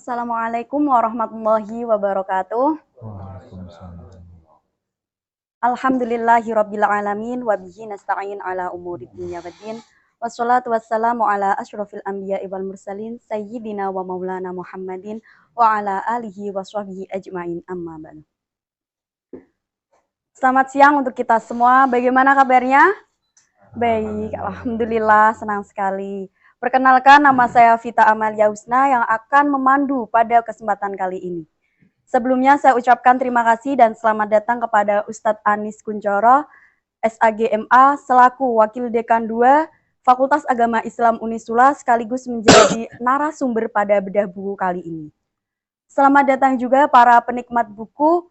Assalamualaikum warahmatullahi wabarakatuh. Waalaikumsalam. Alhamdulillahirabbil alamin wa bihi nasta'in ala umuri dunya waddin. Wassalatu wassalamu ala asyrofil anbiya'i wal mursalin sayyidina wa maulana Muhammadin wa ala alihi wa sahbihi ajmain amma ba'du. Selamat siang untuk kita semua. Bagaimana kabarnya? Baik, alhamdulillah, senang sekali. Perkenalkan, nama saya Vita Amalia Husna yang akan memandu pada kesempatan kali ini. Sebelumnya saya ucapkan terima kasih dan selamat datang kepada Ustadz Anis Kuncoro, SAGMA, selaku Wakil Dekan 2 Fakultas Agama Islam Unisula sekaligus menjadi narasumber pada bedah buku kali ini. Selamat datang juga para penikmat buku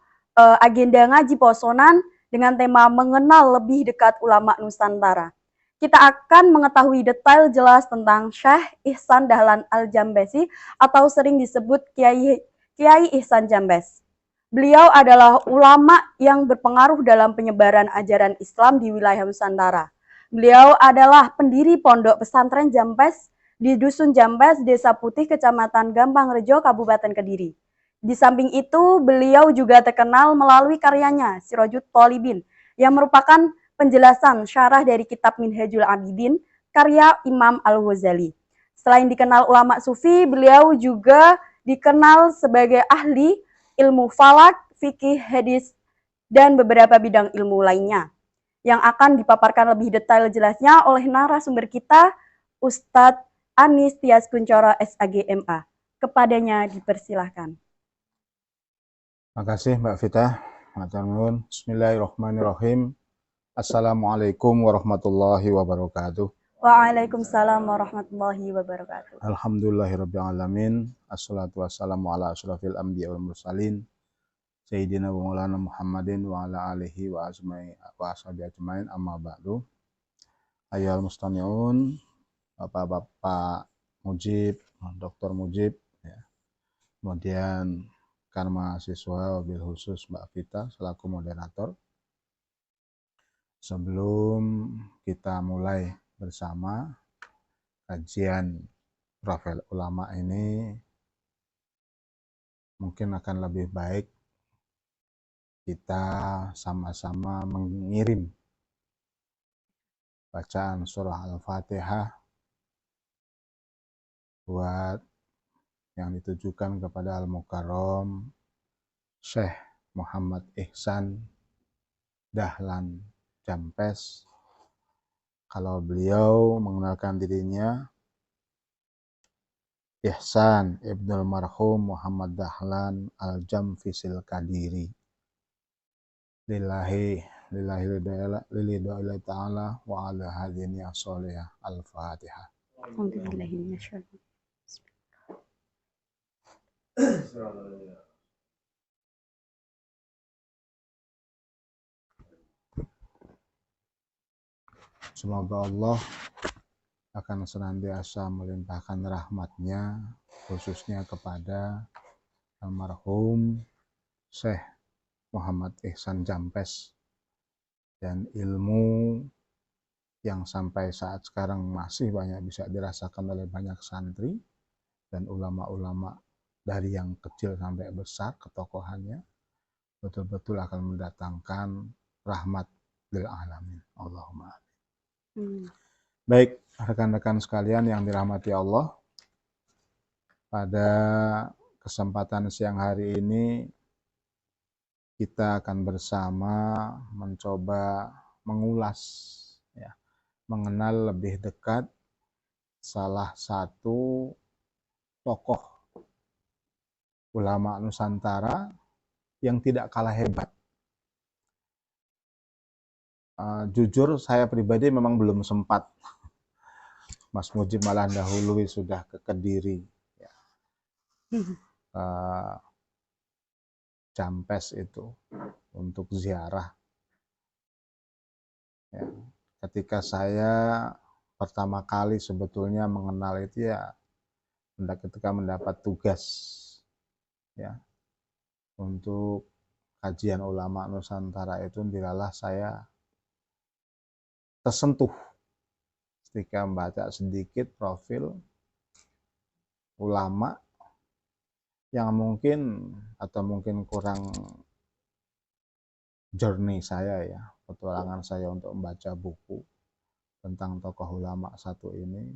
agenda ngaji posonan dengan tema mengenal lebih dekat ulama Nusantara. Kita akan mengetahui detail jelas tentang Syekh Ihsan Dahlan Al-Jambesi atau sering disebut Kiai Ihsan Jambes. Beliau adalah ulama yang berpengaruh dalam penyebaran ajaran Islam di wilayah Nusantara. Beliau adalah pendiri Pondok Pesantren Jambes di Dusun Jambes, Desa Putih, Kecamatan Gampangrejo, Kabupaten Kediri. Di samping itu, beliau juga terkenal melalui karyanya Sirajut Thalibin yang merupakan penjelasan syarah dari kitab Minhajul Abidin karya Imam Al-Ghazali. Selain dikenal ulama sufi, beliau juga dikenal sebagai ahli ilmu falak, fikih, hadis, dan beberapa bidang ilmu lainnya yang akan dipaparkan lebih detail jelasnya oleh narasumber kita, Ustadz Anis Tias Kuncoro SAGMA. Kepadanya dipersilahkan. Terima kasih Mbak Vita. Bismillahirrahmanirrahim. Assalamualaikum warahmatullahi wabarakatuh. Waalaikumsalam warahmatullahi wabarakatuh. Alhamdulillahirabbil alamin. Assalatu wassalamu ala asyrafil anbiya'i wal mursalin sayyidina wa maulana Muhammadin wa ala alihi wa ashabihi ajmain amma ba'du. Ayyuhal mustami'un, Bapak-bapak Mujib, Dr. Mujib, ya. Kemudian rekan mahasiswa, wabil khusus Mbak Vita selaku moderator. Sebelum kita mulai bersama kajian Profil Ulama ini, mungkin akan lebih baik kita sama-sama mengirim bacaan surah Al-Fatihah buat yang ditujukan kepada Al-Mukarram Syekh Muhammad Ihsan Dahlan Jambes. Kalau beliau mengenalkan dirinya, Ihsan Ibnul Marhum Muhammad Dahlan Al-Jamfisil Kadiri. Lillahi ta'ala wa ala hadini as-solihah. Al-Fatihah. Semoga Allah akan senantiasa melimpahkan rahmatnya khususnya kepada almarhum Syekh Muhammad Ihsan Jambes, dan ilmu yang sampai saat sekarang masih banyak bisa dirasakan oleh banyak santri dan ulama-ulama dari yang kecil sampai besar ketokohannya betul-betul akan mendatangkan rahmat lil alamin. Allahumma amin. Baik, rekan-rekan sekalian yang dirahmati Allah, pada kesempatan siang hari ini kita akan bersama mencoba mengulas, ya, mengenal lebih dekat salah satu tokoh ulama Nusantara yang tidak kalah hebat. Jujur saya pribadi memang belum sempat. Mas Mujib malah dahului sudah ke Kediri, ya. Jambes itu untuk ziarah, ya. Ketika saya pertama kali sebetulnya mengenal itu ya ketika mendapat tugas, ya, untuk kajian ulama Nusantara itu, dilalah saya tersentuh ketika membaca sedikit profil ulama yang mungkin atau mungkin kurang journey saya ya, petualangan saya untuk membaca buku tentang tokoh ulama satu ini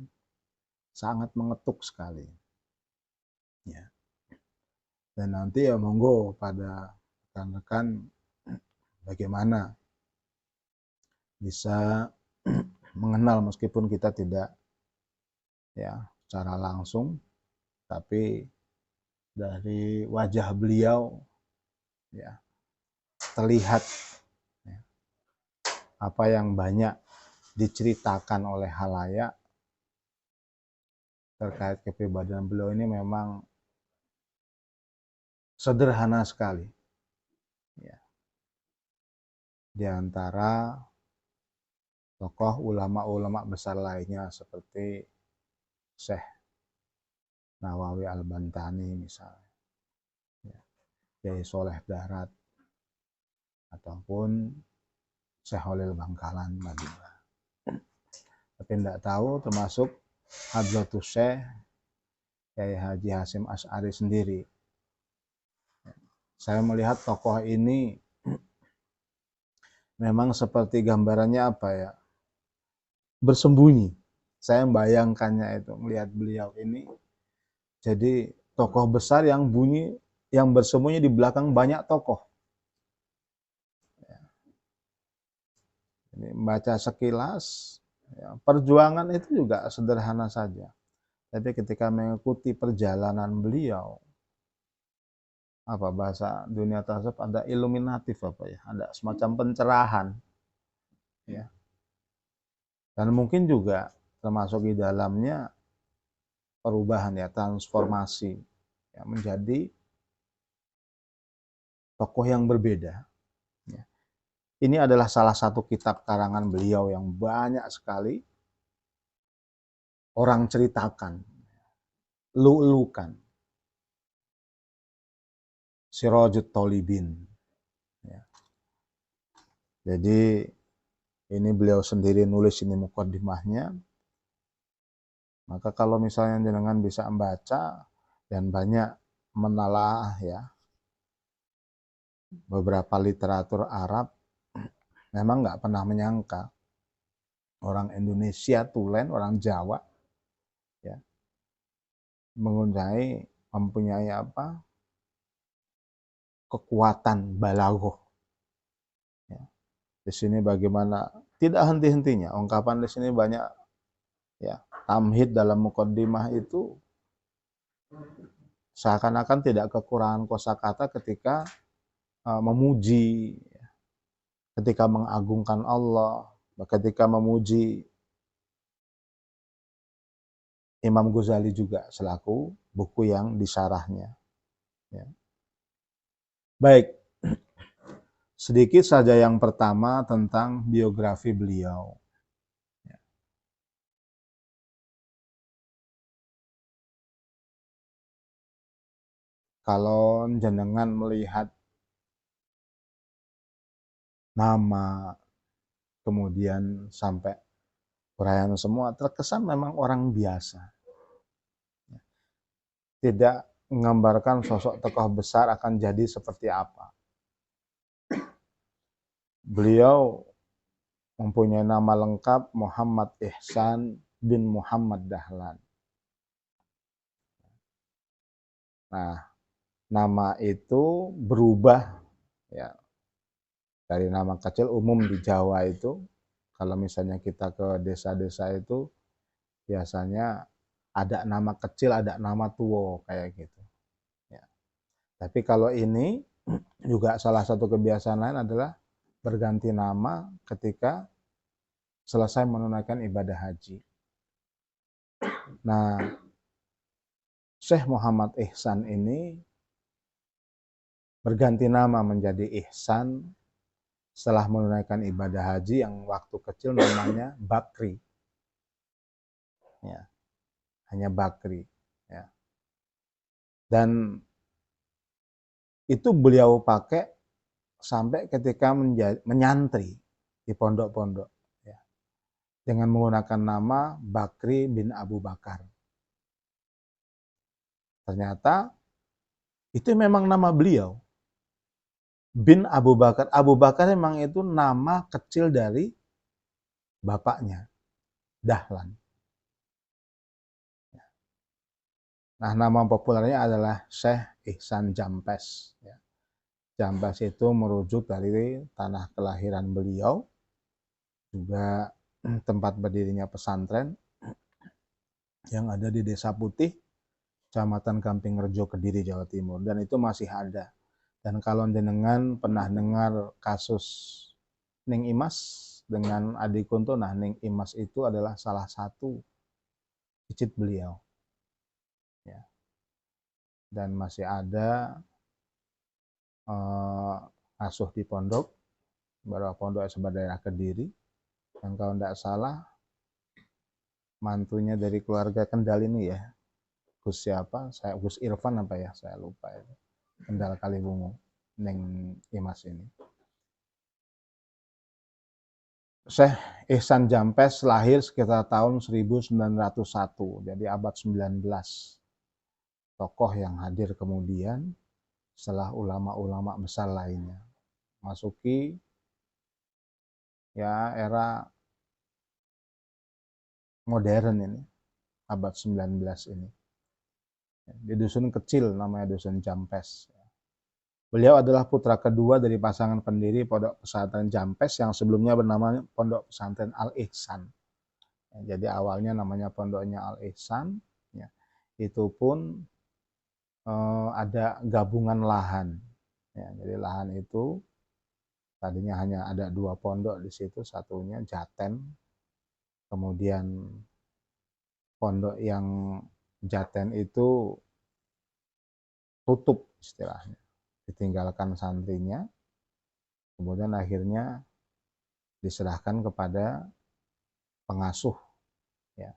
sangat mengetuk sekali ya. Dan nanti ya monggo pada rekan-rekan bagaimana bisa mengenal meskipun kita tidak ya secara langsung, tapi dari wajah beliau ya terlihat ya, apa yang banyak diceritakan oleh halayak terkait kepribadian beliau ini memang sederhana sekali ya. Di antara tokoh ulama-ulama besar lainnya seperti Syekh Nawawi Al-Bantani misalnya, ya, Kiai Soleh Darat, ataupun Syekh Holil Bangkalan Madinah. Tapi tidak tahu termasuk Hadratus Syekh Kiai Haji Hasyim Asy'ari sendiri. Saya melihat tokoh ini memang seperti gambarannya apa ya, bersembunyi. Saya membayangkannya itu, melihat beliau ini jadi tokoh besar yang bersembunyi di belakang banyak tokoh. Ini membaca sekilas, ya, perjuangan itu juga sederhana saja. Tapi ketika mengikuti perjalanan beliau, apa bahasa dunia tasawuf ada iluminatif apa ya, ada semacam pencerahan, ya. Dan mungkin juga termasuk di dalamnya perubahan ya, transformasi ya, menjadi tokoh yang berbeda. Ya. Ini adalah salah satu kitab karangan beliau yang banyak sekali orang ceritakan, lu-elukan. Sirajut Thalibin. Ya. Jadi ini beliau sendiri nulis ini mukaddimahnya. Maka kalau misalnya jenengan bisa membaca dan banyak menelaah ya beberapa literatur Arab, memang nggak pernah menyangka orang Indonesia tulen, orang Jawa ya mempunyai apa kekuatan balaghah. Ya. Di sini bagaimana tidak henti-hentinya ungkapan di sini banyak ya, tamhid dalam mukaddimah itu seakan-akan tidak kekurangan kosakata ketika memuji, ketika mengagungkan Allah, ketika memuji Imam Ghazali juga selaku buku yang disarahnya. Ya. Baik, sedikit saja yang pertama tentang biografi beliau. Ya. Kalau jenengan melihat nama, kemudian sampai uraian semua, terkesan memang orang biasa. Tidak menggambarkan sosok tokoh besar akan jadi seperti apa. Beliau mempunyai nama lengkap Muhammad Ihsan bin Muhammad Dahlan. Nah, nama itu berubah ya dari nama kecil umum di Jawa itu. Kalau misalnya kita ke desa-desa itu biasanya ada nama kecil, ada nama tua kayak gitu. Ya. Tapi kalau ini juga salah satu kebiasaan lain adalah berganti nama ketika selesai menunaikan ibadah haji. Nah, Syekh Muhammad Ihsan ini berganti nama menjadi Ihsan setelah menunaikan ibadah haji yang waktu kecil namanya Bakri. Ya, hanya Bakri. Ya. Dan itu beliau pakai sampai ketika menyantri di pondok-pondok. Ya. Dengan menggunakan nama Bakri bin Abu Bakar. Ternyata Itu memang nama beliau. Bin Abu Bakar. Abu Bakar memang itu nama kecil dari bapaknya, Dahlan. Nah, nama populernya adalah Syekh Ihsan Jampes. Ya. Jampes itu merujuk dari tanah kelahiran beliau, juga tempat berdirinya pesantren yang ada di Desa Putih, Kecamatan Gampingrejo, Kediri, Jawa Timur. Dan itu masih ada. Dan kalau jenengan pernah dengar kasus Ning Imas dengan Adi Kunto, nah Ning Imas itu adalah salah satu cicit beliau. Ya. Dan masih ada asuh di pondok, beberapa pondok sebelah daerah Kediri. Dan kalau tidak salah, mantunya dari keluarga Kendal ini ya, Gus siapa? Gus Irfan apa ya? Saya lupa itu. Kendal Kalibungu, Neng Imas ini. Syekh Ihsan Jampes lahir sekitar tahun 1901, jadi abad 19. Tokoh yang hadir kemudian setelah ulama-ulama besar lainnya. Masuki ya era modern ini, abad 19 ini. Di dusun kecil namanya dusun Jampes. Beliau adalah putra kedua dari pasangan pendiri Pondok Pesantren Jampes yang sebelumnya bernama Pondok Pesantren Al-Ihsan. Jadi awalnya namanya pondoknya Al-Ihsan, ya. Itu pun ada gabungan lahan. Ya, jadi lahan itu tadinya hanya ada 2 pondok di situ, satunya Jaten, kemudian pondok yang Jaten itu tutup istilahnya, ditinggalkan santrinya, kemudian akhirnya diserahkan kepada pengasuh, ya.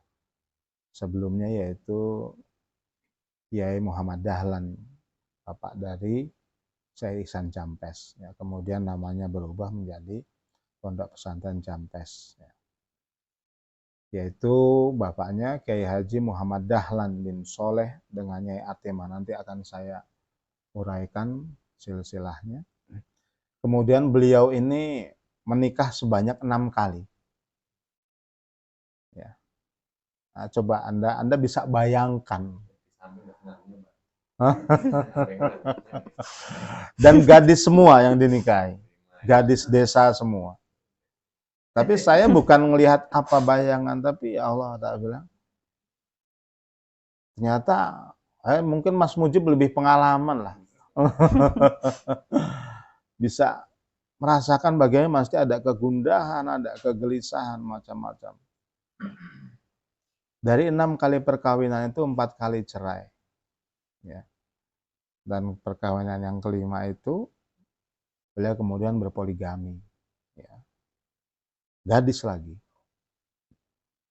Sebelumnya yaitu Kiai Muhammad Dahlan, bapak dari Syekh Ihsan Jampes. Ya. Kemudian namanya berubah menjadi Pondok Pesantren Jampes. Ya. Yaitu bapaknya Kiai Haji Muhammad Dahlan bin Soleh dengan Nyai Atima. Nanti akan saya uraikan silsilahnya. Kemudian beliau ini menikah sebanyak 6 kali. Ya. Nah, coba Anda bisa bayangkan. Dan gadis semua yang dinikahi. Gadis desa semua. Tapi saya bukan melihat apa bayangan, tapi Allah tak bilang. Ternyata mungkin Mas Mujib lebih pengalaman lah. Bisa merasakan bagaimana pasti ada kegundahan, ada kegelisahan, macam-macam. Dari 6 kali perkawinan itu 4 kali cerai. Ya. Dan perkawinan yang kelima itu beliau kemudian berpoligami. Ya. Gadis lagi.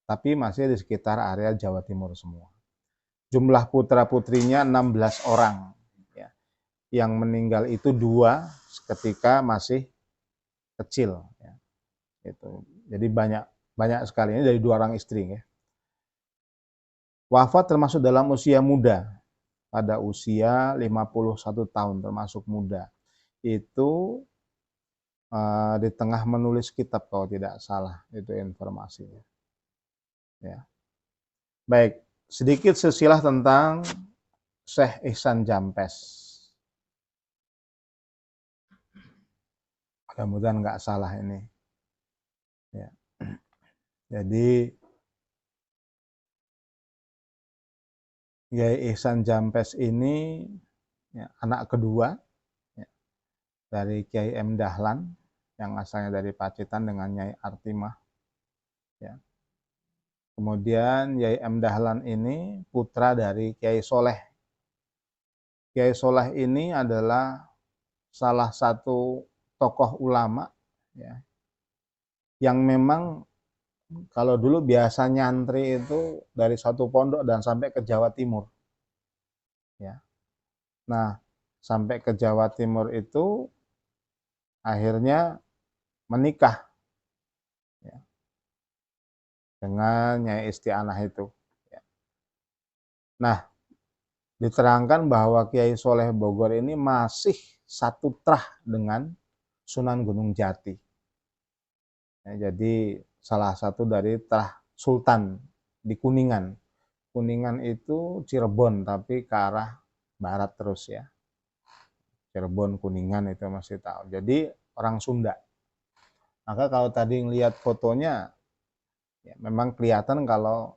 Tapi masih di sekitar area Jawa Timur semua. Jumlah putra-putrinya 16 orang. Ya. Yang meninggal itu 2 ketika masih kecil. Ya. Itu. Jadi banyak sekali. Ini dari 2 orang istri. Ya. Wafat termasuk dalam usia muda. Pada usia 51 tahun, termasuk muda. Itu di tengah menulis kitab kalau tidak salah. Itu informasinya. Ya. Baik, sedikit silsilah tentang Syekh Ihsan Jampes. Mudah-mudahan nggak salah ini. Ya. Jadi Kiai Ihsan Jampes ini ya, anak kedua ya, dari Kiai M. Dahlan yang asalnya dari Pacitan dengan Nyai Artimah. Ya. Kemudian Kiai M. Dahlan ini putra dari Kiai Soleh. Kiai Soleh ini adalah salah satu tokoh ulama ya, yang memang kalau dulu biasa nyantri itu dari satu pondok dan sampai ke Jawa Timur. Ya. Nah, sampai ke Jawa Timur itu akhirnya menikah ya, dengan Nyai Istianah itu. Ya. Nah, diterangkan bahwa Kiai Soleh Bogor ini masih satu trah dengan Sunan Gunung Jati. Ya, jadi salah satu dari trah Sultan di Kuningan. Kuningan itu Cirebon tapi ke arah barat terus ya. Cirebon, Kuningan itu masih tahu. Jadi orang Sunda. Maka kalau tadi ngelihat fotonya, ya memang kelihatan kalau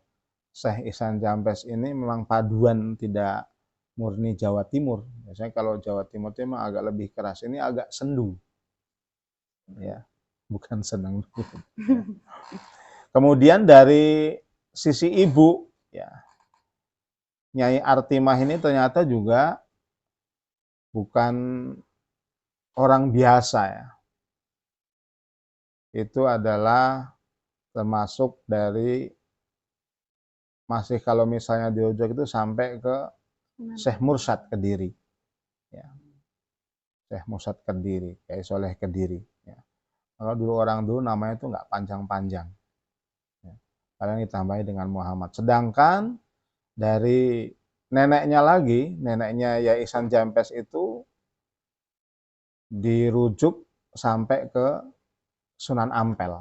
Syekh Ihsan Jampes ini memang paduan, tidak murni Jawa Timur. Biasanya kalau Jawa Timur itu memang agak lebih keras, ini agak sendu. Ya, bukan senang. Ya. Kemudian dari sisi ibu, ya, Nyai Artimah ini ternyata juga bukan orang biasa ya. Itu adalah termasuk dari, masih kalau misalnya dirujuk itu sampai ke Syekh Mursyad Kediri. Ya. Syekh Mursyad Kediri, Kiai Soleh Kediri. Ya. Kalau orang dulu namanya itu nggak panjang-panjang. Ya. Kadang ditambahi dengan Muhammad. Sedangkan dari neneknya lagi, neneknya Yai Ihsan Jampes itu dirujuk sampai ke Sunan Ampel.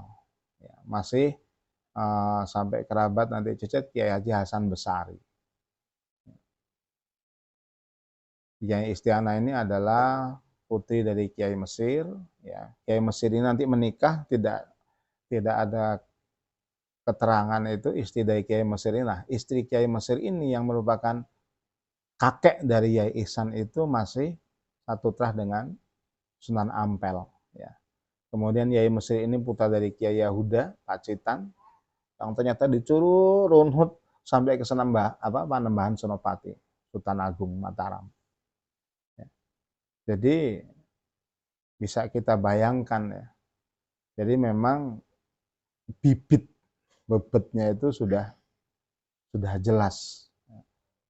Ya, masih sampai kerabat nanti cicit Kiai Haji Hasan Besari. Kiai Istiana ini adalah putri dari Kiai Mesir. Ya, Kiai Mesir ini nanti menikah, tidak ada keterangan itu istri dari Kiai Mesir ini. Nah, istri Kiai Mesir ini yang merupakan kakek dari Yai Ihsan itu masih satu trah dengan Sunan Ampel. Ya. Kemudian Yai Mesir ini putra dari Kiai Yahuda Pacitan, yang ternyata dicuru runhut sampai ke Panembahan Senopati, Sultan Agung Mataram. Ya. Jadi bisa kita bayangkan ya. Jadi memang bibit bebetnya itu sudah jelas.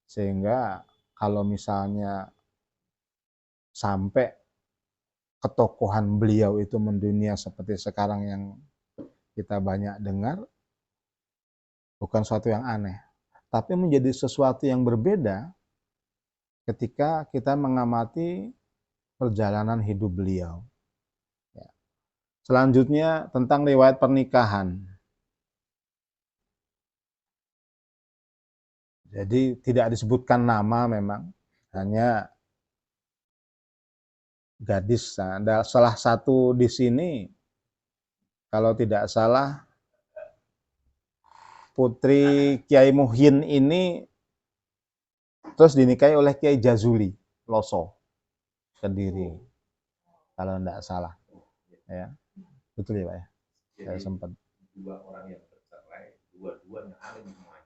Sehingga kalau misalnya sampai ketokohan beliau itu mendunia seperti sekarang yang kita banyak dengar, bukan sesuatu yang aneh, tapi menjadi sesuatu yang berbeda ketika kita mengamati perjalanan hidup beliau. Selanjutnya tentang riwayat pernikahan. Jadi tidak disebutkan nama memang, hanya gadis. Nah, ada salah satu di sini, kalau tidak salah, putri Kiai Muhyin ini terus dinikahi oleh Kiai Jazuli Loso Kediri, kalau tidak salah. Ya, betul ya Pak ya. Saya sempat. Dua orang yang bercerai, dua-duanya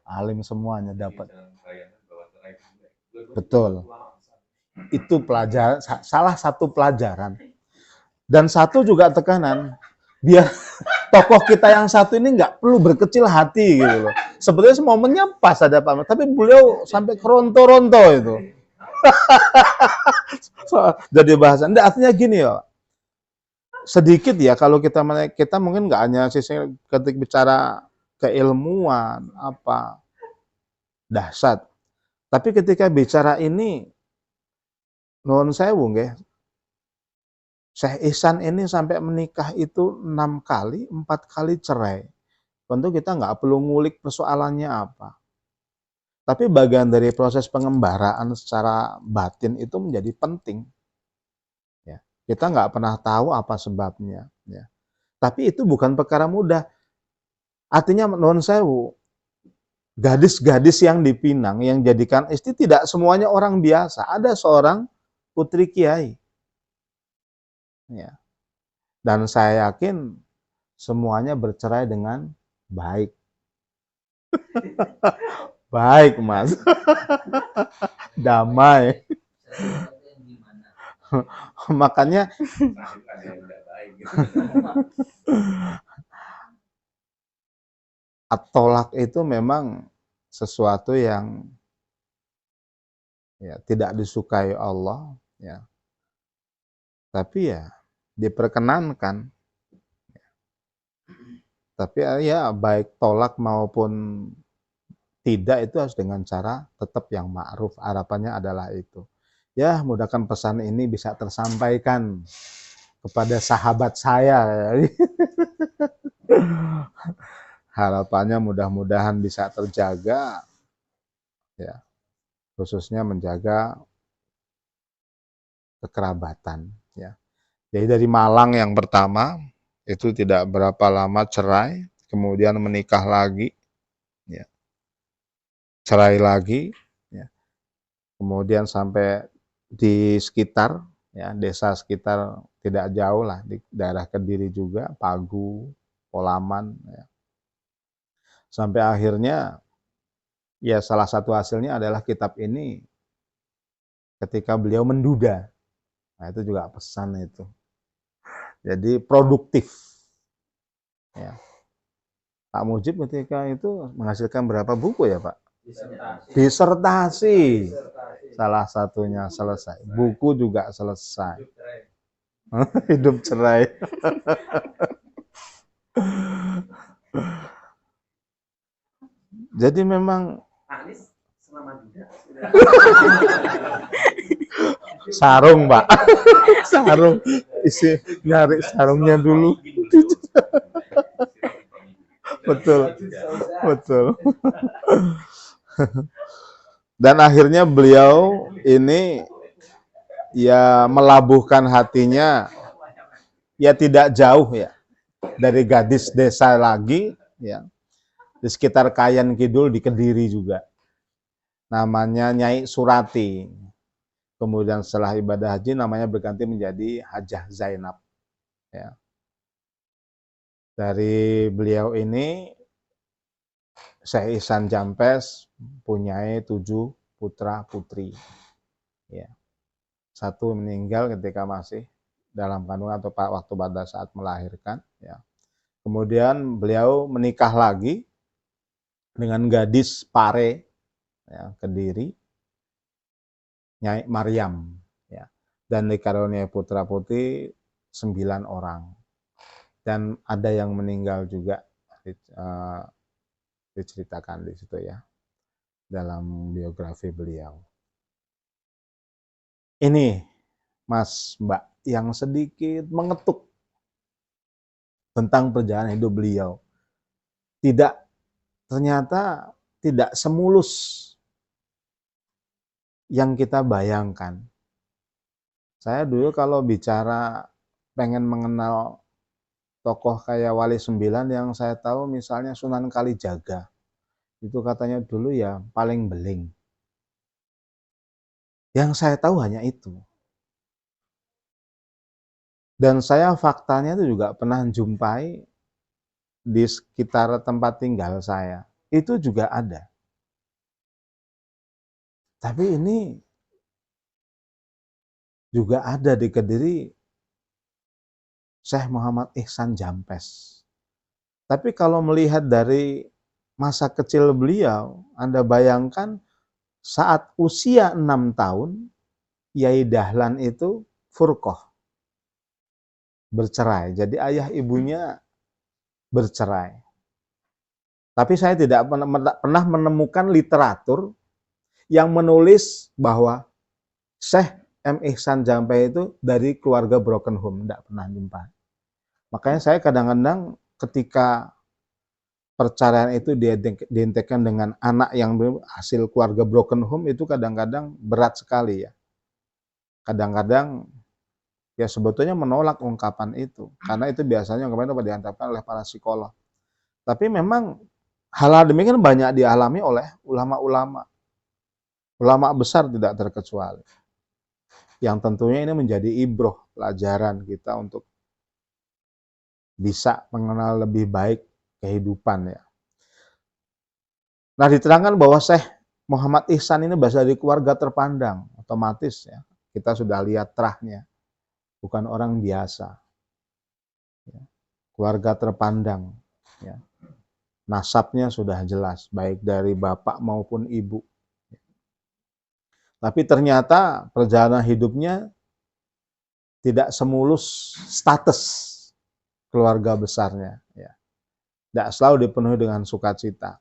alim semuanya dapat. Betul. Itu pelajaran, salah satu pelajaran. Dan satu juga tekanan, biar tokoh kita yang satu ini nggak perlu berkecil hati gitu loh. Sebetulnya momennya pas ada Pak, tapi beliau sampai keronto-ronto itu. Jadi bahasan. Artinya gini ya, sedikit ya kalau kita mungkin nggak hanya sisi ketika bicara keilmuan apa dahsyat, tapi ketika bicara ini nuwun sewu nggih, Syekh Ihsan ini sampai menikah itu 6 kali, 4 kali cerai. Tentu kita nggak perlu ngulik persoalannya apa. Tapi bagian dari proses pengembaraan secara batin itu menjadi penting. Ya, kita nggak pernah tahu apa sebabnya. Ya. Tapi itu bukan perkara mudah. Artinya nuwun sewu, gadis-gadis yang dipinang, yang jadikan istri tidak semuanya orang biasa. Ada seorang putri kiai. Ya. Dan saya yakin semuanya bercerai dengan baik. Baik, Mas. Damai. Makanya at-tolak itu memang sesuatu yang ya, tidak disukai Allah, ya. Tapi ya diperkenankan. Tapi ya baik tolak maupun tidak itu harus dengan cara tetap yang ma'ruf. Harapannya adalah itu. Ya, mudahkan pesan ini bisa tersampaikan kepada sahabat saya. Harapannya mudah-mudahan bisa terjaga, ya, khususnya menjaga kekerabatan. Ya. Jadi dari Malang yang pertama itu tidak berapa lama cerai, kemudian menikah lagi, ya, cerai lagi, ya, kemudian sampai di sekitar, ya, desa sekitar tidak jauh lah di daerah Kediri juga, Pagu, Polaman, ya. Sampai akhirnya ya salah satu hasilnya adalah kitab ini ketika beliau menduda. Nah, itu juga pesan itu. Jadi produktif. Ya. Pak Mujib ketika itu menghasilkan berapa buku ya Pak? Disertasi. Salah satunya selesai. Buku juga selesai. Hidup cerai. Jadi memang sarung Pak. Sarung. Isi nyari sarungnya dulu. Betul. Betul. Dan akhirnya beliau ini ya melabuhkan hatinya ya tidak jauh ya dari gadis desa lagi ya di sekitar Kayan Kidul di Kediri juga. Namanya Nyai Surati. Kemudian setelah ibadah haji namanya berganti menjadi Hajah Zainab. Ya. Dari beliau ini Syekh Ihsan Jampes punyai 7 putra putri. Ya. 1 meninggal ketika masih dalam kandungan atau waktu pada saat melahirkan. Ya. Kemudian beliau menikah lagi dengan gadis Pare, ya, Kediri, Nyai Maryam, ya, dan dikaruniai putra putri 9 orang. Dan ada yang meninggal juga diceritakan di situ ya dalam biografi beliau. Ini Mas Mbak yang sedikit mengetuk tentang perjalanan hidup beliau. Ternyata tidak semulus yang kita bayangkan. Saya dulu kalau bicara pengen mengenal tokoh kayak Wali Sembilan yang saya tahu misalnya Sunan Kalijaga. Itu katanya dulu ya paling beling. Yang saya tahu hanya itu. Dan saya faktanya itu juga pernah jumpai di sekitar tempat tinggal saya. Itu juga ada. Tapi ini juga ada di Kediri Syekh Muhammad Ihsan Jampes. Tapi kalau melihat dari masa kecil beliau, Anda bayangkan saat usia 6 tahun, Yai Dahlan itu furqoh, bercerai. Jadi ayah ibunya bercerai. Tapi saya tidak pernah menemukan literatur yang menulis bahwa Syekh M. Ihsan Jampes itu dari keluarga broken home. Tidak pernah jumpa. Makanya saya kadang-kadang ketika perceraian itu diidentikan dengan anak yang hasil keluarga broken home itu kadang-kadang berat sekali ya. Kadang-kadang ya sebetulnya menolak ungkapan itu. Karena itu biasanya ungkapan itu dihantarkan oleh para psikolog. Tapi memang hal demikian banyak dialami oleh ulama-ulama. Ulama besar tidak terkecuali. Yang tentunya ini menjadi ibroh, pelajaran kita untuk bisa mengenal lebih baik kehidupan ya. Nah, diterangkan bahwa Syekh Muhammad Ihsan ini berasal dari keluarga terpandang, otomatis ya. Kita sudah lihat terahnya. Bukan orang biasa. Ya. Keluarga terpandang ya. Nasabnya sudah jelas, baik dari bapak maupun ibu. Tapi ternyata perjalanan hidupnya tidak semulus status keluarga besarnya. Ya. Tidak selalu dipenuhi dengan sukacita.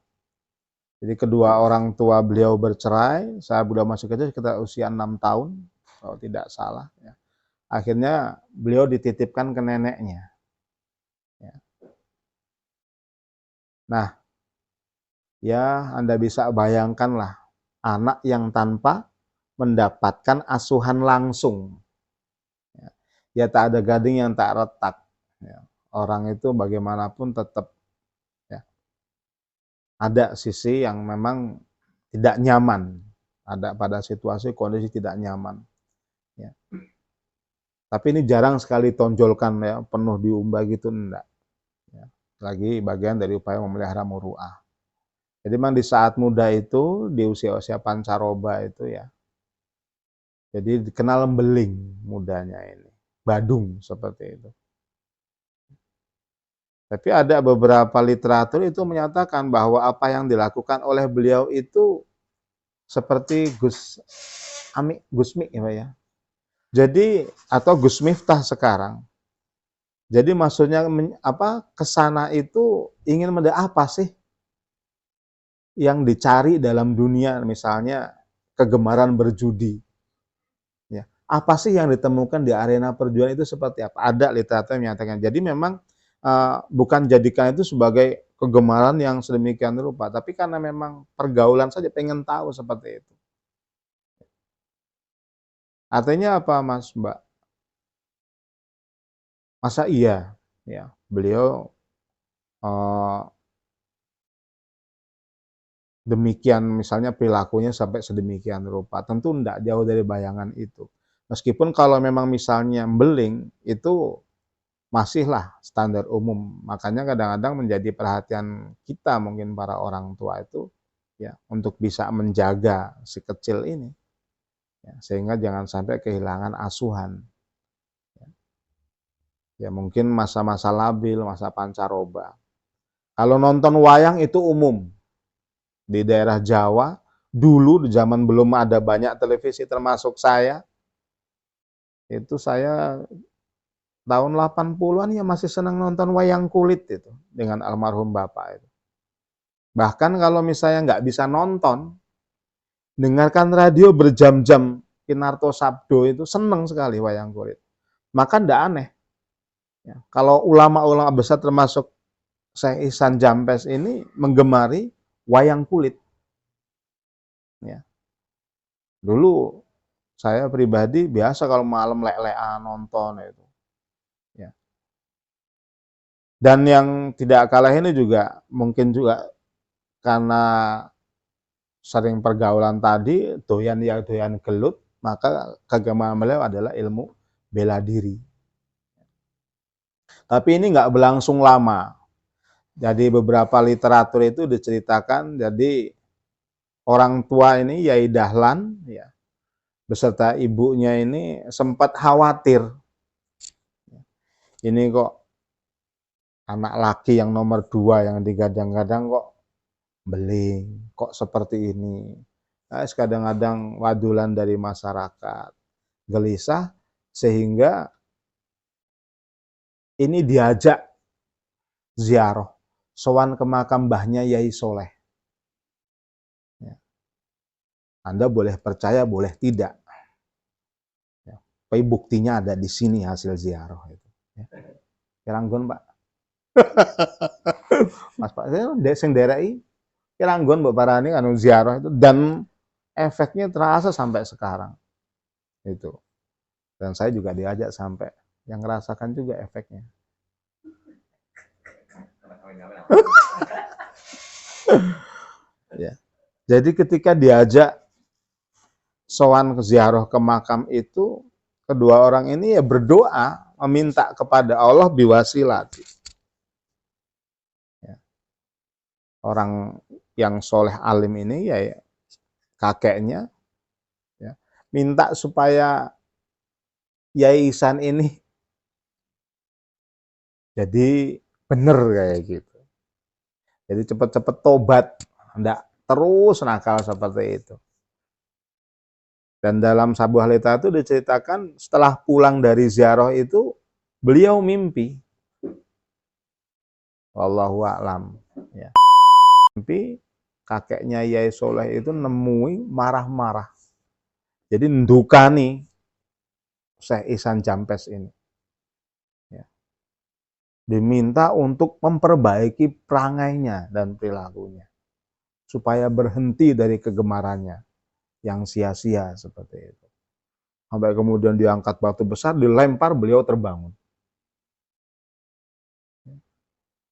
Jadi kedua orang tua beliau bercerai, saya beliau masih kecil sekitar usia 6 tahun, kalau tidak salah. Ya. Akhirnya beliau dititipkan ke neneknya. Ya. Nah, ya Anda bisa bayangkanlah anak yang tanpa mendapatkan asuhan langsung. Ya, ya tak ada gading yang tak retak. Ya. Orang itu bagaimanapun tetap ya, ada sisi yang memang tidak nyaman, ada pada situasi kondisi tidak nyaman. Ya. Tapi ini jarang sekali tonjolkan ya, penuh diumbar gitu enggak. Ya. Lagi bagian dari upaya memelihara muruah. Jadi memang di saat muda itu, di usia-usia pancaroba itu ya, jadi dikenal beling mudanya ini, badung seperti itu. Tapi ada beberapa literatur itu menyatakan bahwa apa yang dilakukan oleh beliau itu seperti Gus Mik ya Pak ya. Jadi atau Gus Miftah sekarang. Jadi maksudnya kesana itu ingin apa sih yang dicari dalam dunia, misalnya kegemaran berjudi. Ya. Apa sih yang ditemukan di arena perjuangan itu seperti apa? Ada literatur yang menyatakan. Jadi memang bukan jadikan itu sebagai kegemaran yang sedemikian rupa, tapi karena memang pergaulan saja pengen tahu seperti itu. Artinya apa, Mas Mbak? Masa iya, ya beliau demikian misalnya perilakunya sampai sedemikian rupa. Tentu tidak jauh dari bayangan itu. Meskipun kalau memang misalnya beling itu masihlah standar umum. Makanya kadang-kadang menjadi perhatian kita mungkin para orang tua itu ya untuk bisa menjaga si kecil ini ya, sehingga jangan sampai kehilangan asuhan. Ya mungkin masa-masa labil, masa pancaroba. Kalau nonton wayang itu umum. Di daerah Jawa, dulu di zaman belum ada banyak televisi termasuk saya, itu saya tahun 80-an ya masih senang nonton wayang kulit itu dengan almarhum bapak itu. Bahkan kalau misalnya nggak bisa nonton, dengarkan radio berjam-jam Kinarto Sabdo itu senang sekali wayang kulit. Maka ndak aneh. Ya, kalau ulama-ulama besar termasuk Syekh Ihsan Jampes ini menggemari wayang kulit. Ya. Dulu saya pribadi biasa kalau malam lek-lekan nonton itu. Ya. Dan yang tidak kalah ini juga mungkin juga karena sering pergaulan tadi, doyan ya doyan gelut, maka keagamaan beliau adalah ilmu bela diri. Tapi ini nggak berlangsung lama. Jadi beberapa literatur itu diceritakan, jadi orang tua ini Yai Dahlan ya, beserta ibunya ini sempat khawatir. Ini kok anak laki yang nomor 2 yang digadang-gadang kok beling, kok seperti ini. Nah, kadang-kadang wadulan dari masyarakat, gelisah, sehingga ini diajak ziarah, sowan ke makam mbahnya Yai Soleh. Ya. Anda boleh percaya, boleh tidak. Ya. Tapi buktinya ada di sini hasil ziarah itu. Ya. Kiranggon Pak. Mas Pak, saya sing dereki Kiranggon Mbak Parani anu ziarah itu dan efeknya terasa sampai sekarang. Itu. Dan saya juga diajak sampai yang ngerasakan juga efeknya. Ya. Jadi ketika diajak sowan ke ziarah ke makam itu, kedua orang ini ya berdoa meminta kepada Allah biwasilati. Ya. Orang yang soleh alim ini ya kakeknya ya, minta supaya Yai Ihsan ini jadi bener kayak gitu. Jadi cepat-cepat tobat, enggak terus nakal seperti itu. Dan dalam sebuah literatur diceritakan setelah pulang dari ziarah itu beliau mimpi. Wallahu a'lam. Ya. Mimpi kakeknya Yai Soleh itu nemui marah-marah. Jadi ndukani Syekh Ihsan Jampes ini. Ya. Diminta untuk memperbaiki perangainya dan perilakunya. Supaya berhenti dari kegemarannya yang sia-sia seperti itu. Sampai kemudian diangkat batu besar, dilempar, beliau terbangun.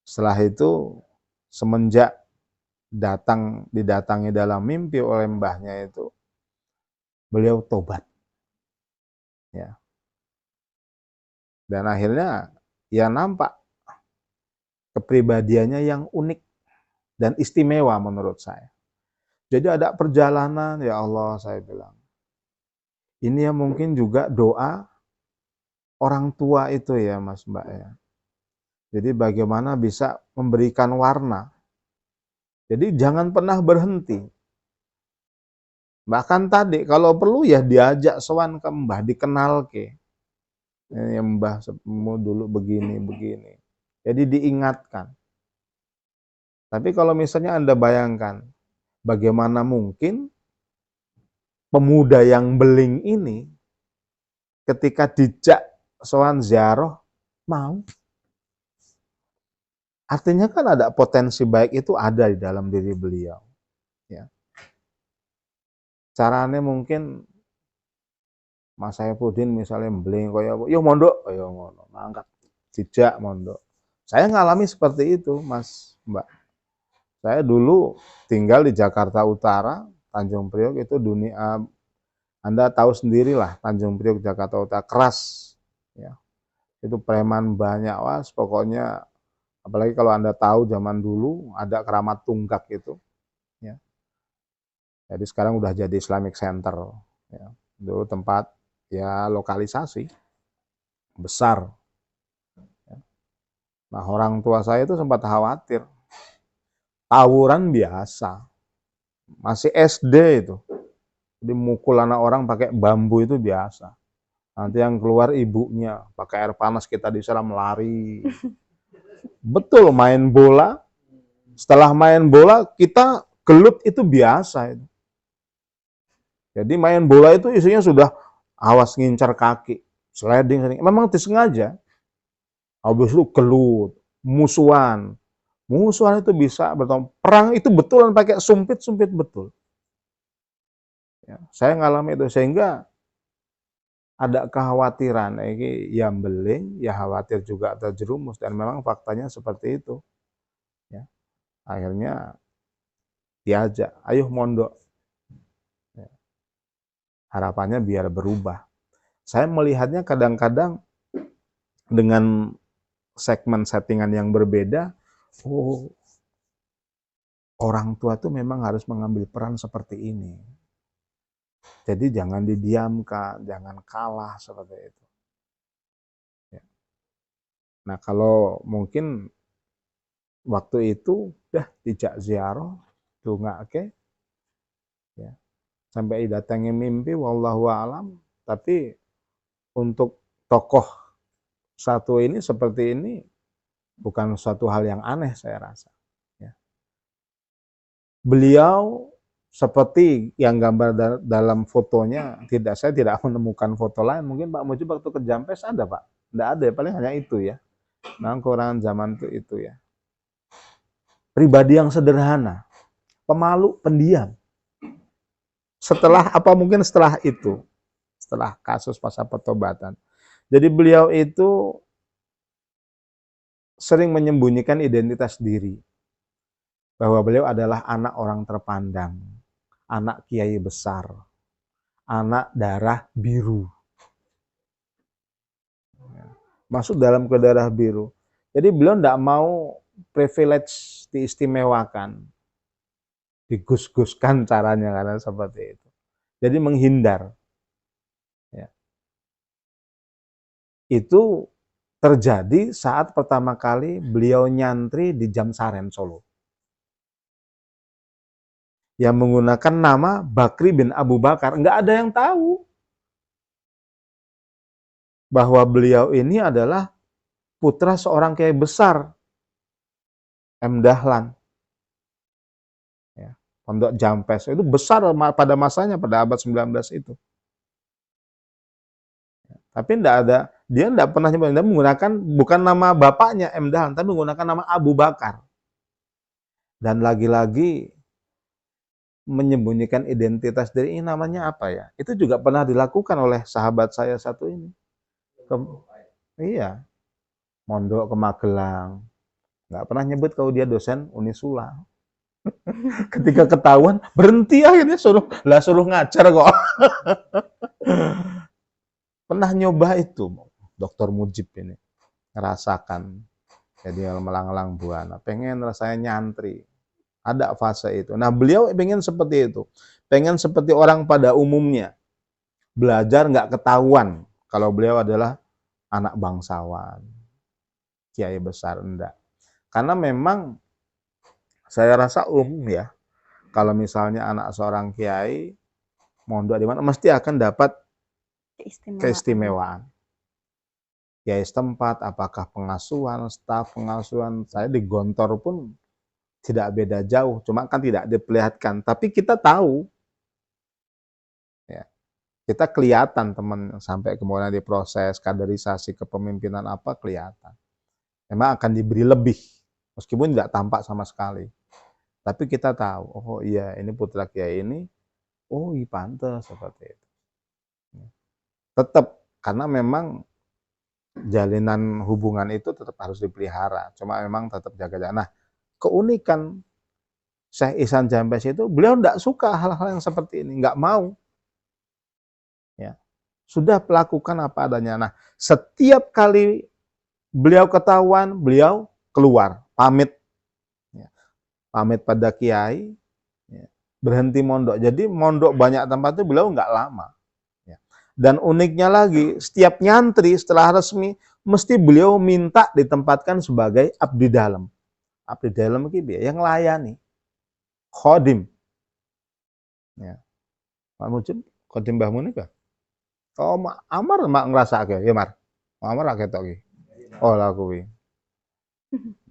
Setelah itu, semenjak didatangi dalam mimpi oleh mbahnya itu, beliau tobat. Ya. Dan akhirnya ya nampak kepribadiannya yang unik dan istimewa menurut saya. Jadi ada perjalanan, ya Allah saya bilang. Ini ya mungkin juga doa orang tua itu ya Mas Mbak ya. Jadi bagaimana bisa memberikan warna. Jadi jangan pernah berhenti. Bahkan tadi kalau perlu ya diajak sowan ke mbah, dikenal ke. Ya mbah sepumu dulu begini. Jadi diingatkan. Tapi kalau misalnya Anda bayangkan, bagaimana mungkin pemuda yang beling ini ketika dijak sowan ziarah mau. Artinya kan ada potensi baik itu ada di dalam diri beliau. Ya. Caranya mungkin Mas Saifuddin misalnya beling kaya apa, yo mondok, kaya ngono, ngangkat dijak mondok. Saya ngalami seperti itu, Mas, Mbak. Saya dulu tinggal di Jakarta Utara, Tanjung Priok itu dunia, Anda tahu sendirilah Tanjung Priok Jakarta Utara keras, ya. Itu preman banyak, was, pokoknya apalagi kalau Anda tahu zaman dulu ada Keramat Tunggak itu, ya. Jadi sekarang udah jadi Islamic Center, ya. Dulu tempat ya lokalisasi besar. Nah orang tua saya itu sempat khawatir, tawuran biasa, masih SD itu, jadi mukul anak orang pakai bambu itu biasa. Nanti yang keluar ibunya, pakai air panas kita disiram lari. Betul main bola, setelah main bola kita gelut itu biasa itu. Jadi main bola itu isinya sudah awas ngincar kaki, sliding, memang disengaja. Habis itu gelut, musuhan. Musuhan itu bisa bertemu. Perang itu betulan pakai sumpit-sumpit betul. Ya, saya ngalami itu sehingga ada kekhawatiran. Ini yang beling, ya khawatir juga terjerumus dan memang faktanya seperti itu. Ya, akhirnya diajak, ayo mondok. Ya, harapannya biar berubah. Saya melihatnya kadang-kadang dengan segmen settingan yang berbeda, oh orang tua tuh memang harus mengambil peran seperti ini. Jadi jangan didiamkan, jangan kalah seperti itu. Ya. Nah kalau mungkin waktu itu udah dijak ziarah, dongake, ya sampai datangi mimpi, wallahu alam. Tapi untuk tokoh satu ini seperti ini bukan suatu hal yang aneh saya rasa. Ya. Beliau seperti yang gambar dalam fotonya, saya tidak menemukan foto lain. Mungkin Pak Mujib waktu ke Jampes ada Pak? Tidak ada, paling hanya itu ya. Memang kekurangan zaman itu ya. Pribadi yang sederhana, pemalu, pendiam. Setelah apa mungkin setelah itu, setelah kasus pasca pertobatan. Jadi beliau itu sering menyembunyikan identitas diri. Bahwa beliau adalah anak orang terpandang, anak kiai besar, anak darah biru. Masuk dalam ke darah biru. Jadi beliau tidak mau privilege diistimewakan, digus-guskan caranya karena seperti itu. Jadi menghindar. Ya. Itu terjadi saat pertama kali beliau nyantri di Jamsaren Solo. Yang menggunakan nama Bakri bin Abu Bakar. Enggak ada yang tahu bahwa beliau ini adalah putra seorang kiai besar, M. Dahlan. Ya. Pondok Jampes itu besar pada masanya, pada abad 19 itu. Tapi dia tidak pernah dia menggunakan bukan nama bapaknya M. Dahlan, tapi menggunakan nama Abu Bakar. Dan lagi-lagi menyembunyikan identitas dari ini namanya apa ya? Itu juga pernah dilakukan oleh sahabat saya satu ini. Iya, mondok ke Magelang. Nggak pernah nyebut kalau dia dosen Unisula. Ketika ketahuan, berhenti akhirnya suruh ngajar kok. Pernah nyoba itu, Dr. Mujib ini. Ngerasakan. Jadi melang-lang buana. Pengen rasanya nyantri. Ada fase itu. Nah, beliau pengen seperti itu. Pengen seperti orang pada umumnya. Belajar nggak ketahuan kalau beliau adalah anak bangsawan. Kiai besar, enggak. Karena memang saya rasa umum ya. Kalau misalnya anak seorang kiai mondok di mana mesti akan dapat keistimewaan. Kiai setempat, apakah pengasuhan, staf pengasuhan, saya di Gontor pun tidak beda jauh, cuma kan tidak diperlihatkan. Tapi kita tahu, ya, kita kelihatan teman sampai kemudian diproses kaderisasi kepemimpinan apa kelihatan. Memang akan diberi lebih, meskipun tidak tampak sama sekali. Tapi kita tahu, oh iya ini putra kiai ini, oh iya pantas seperti itu. Tetap, karena memang jalinan hubungan itu tetap harus dipelihara. Cuma memang tetap jaga-jaga. Nah, keunikan Syekh Ihsan Jampes itu, beliau tidak suka hal-hal yang seperti ini, nggak mau. Ya, sudah melakukan apa adanya. Nah, setiap kali beliau ketahuan, beliau keluar, pamit. Ya, pamit pada kiai, ya, berhenti mondok. Jadi mondok banyak tempat itu beliau nggak lama. Ya. Dan uniknya lagi, setiap nyantri setelah resmi, mesti beliau minta ditempatkan sebagai abdi dalam. Abdi dalam itu yang layani. Khodim. Ya. Pak Mujib, khodim Mbah Muni kah? Oh, Amar mak ngerasa ya Mar. Amar lagi tok iki. Oh, lakui.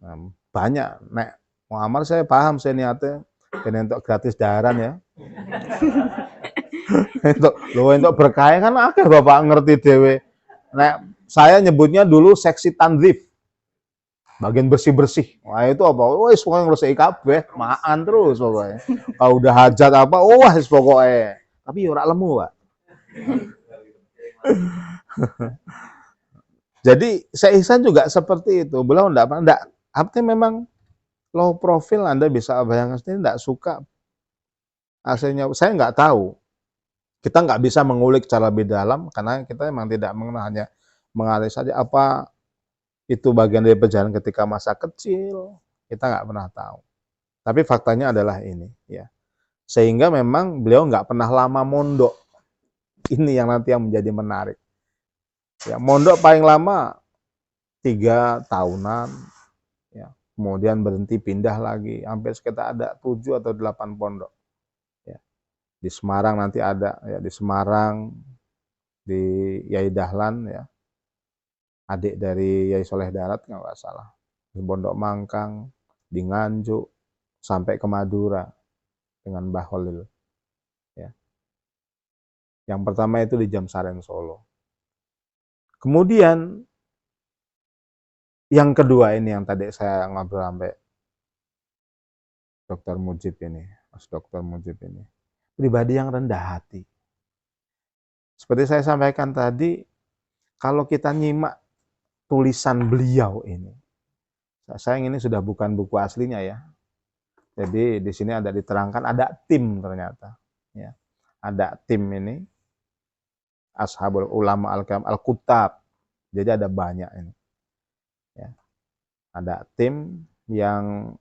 Nah, banyak nek Amar saya paham saya niatnya kene untuk gratis daharan ya. untuk berkah kan akeh Bapak ngerti dhewe. Nek saya nyebutnya dulu seksi tanzif. Bagian bersih-bersih. Wah itu apa? Wis pokoknya ngresiki kabeh, maan terus pokoknya. Kalau udah hajat apa, wis pokoknya. Tapi ora lemu, Pak. Jadi Syekh Ihsan juga seperti itu. Beliau enggak artinya memang low profile Anda bisa bayangkan sendiri enggak suka. Aslinya saya enggak tahu. Kita enggak bisa mengulik secara lebih dalam karena kita memang tidak mengenal, hanya mengalir saja apa itu bagian dari perjalanan ketika masa kecil, kita nggak pernah tahu. Tapi faktanya adalah ini, ya. Sehingga memang beliau nggak pernah lama mondok. Ini yang nanti yang menjadi menarik. Ya, mondok paling lama 3 tahunan, ya. Kemudian berhenti pindah lagi, hampir sekitar ada 7 atau 8 pondok. Ya. Di Semarang nanti ada, ya di Semarang, di Yai Dahlan, ya. Adik dari Yai Soleh Darat nggak salah, di Pondok Mangkang, di Nganjuk, sampai ke Madura dengan Mbah Holil. Ya. Yang pertama itu di Jamsaren Solo. Kemudian yang kedua ini yang tadi saya ngobrol sampai Dr. Mujib ini, Mas Dr. Mujib ini, pribadi yang rendah hati. Seperti saya sampaikan tadi, kalau kita nyimak tulisan beliau ini. Sayang ini sudah bukan buku aslinya ya. Jadi di sini ada diterangkan ada tim ternyata. Ya. Ada tim ini. Ashabul Ulama Al-Kutab. Jadi ada banyak ini. Ya. Ada tim yang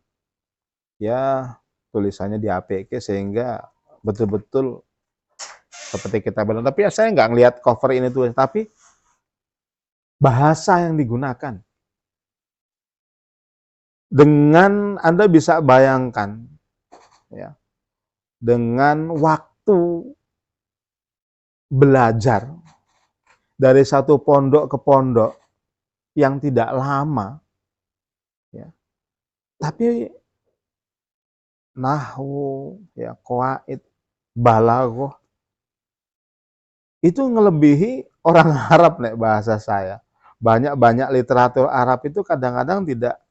ya tulisannya di APK sehingga betul-betul seperti kita bilang. Tapi ya saya nggak ngelihat cover ini tulis. Tapi bahasa yang digunakan. Dengan Anda bisa bayangkan, ya, dengan waktu belajar dari satu pondok ke pondok yang tidak lama, ya, tapi nahwu, ya, qawaid, balaghah itu ngelebihi orang Arab nek bahasa saya. Banyak-banyak literatur Arab itu kadang-kadang tidak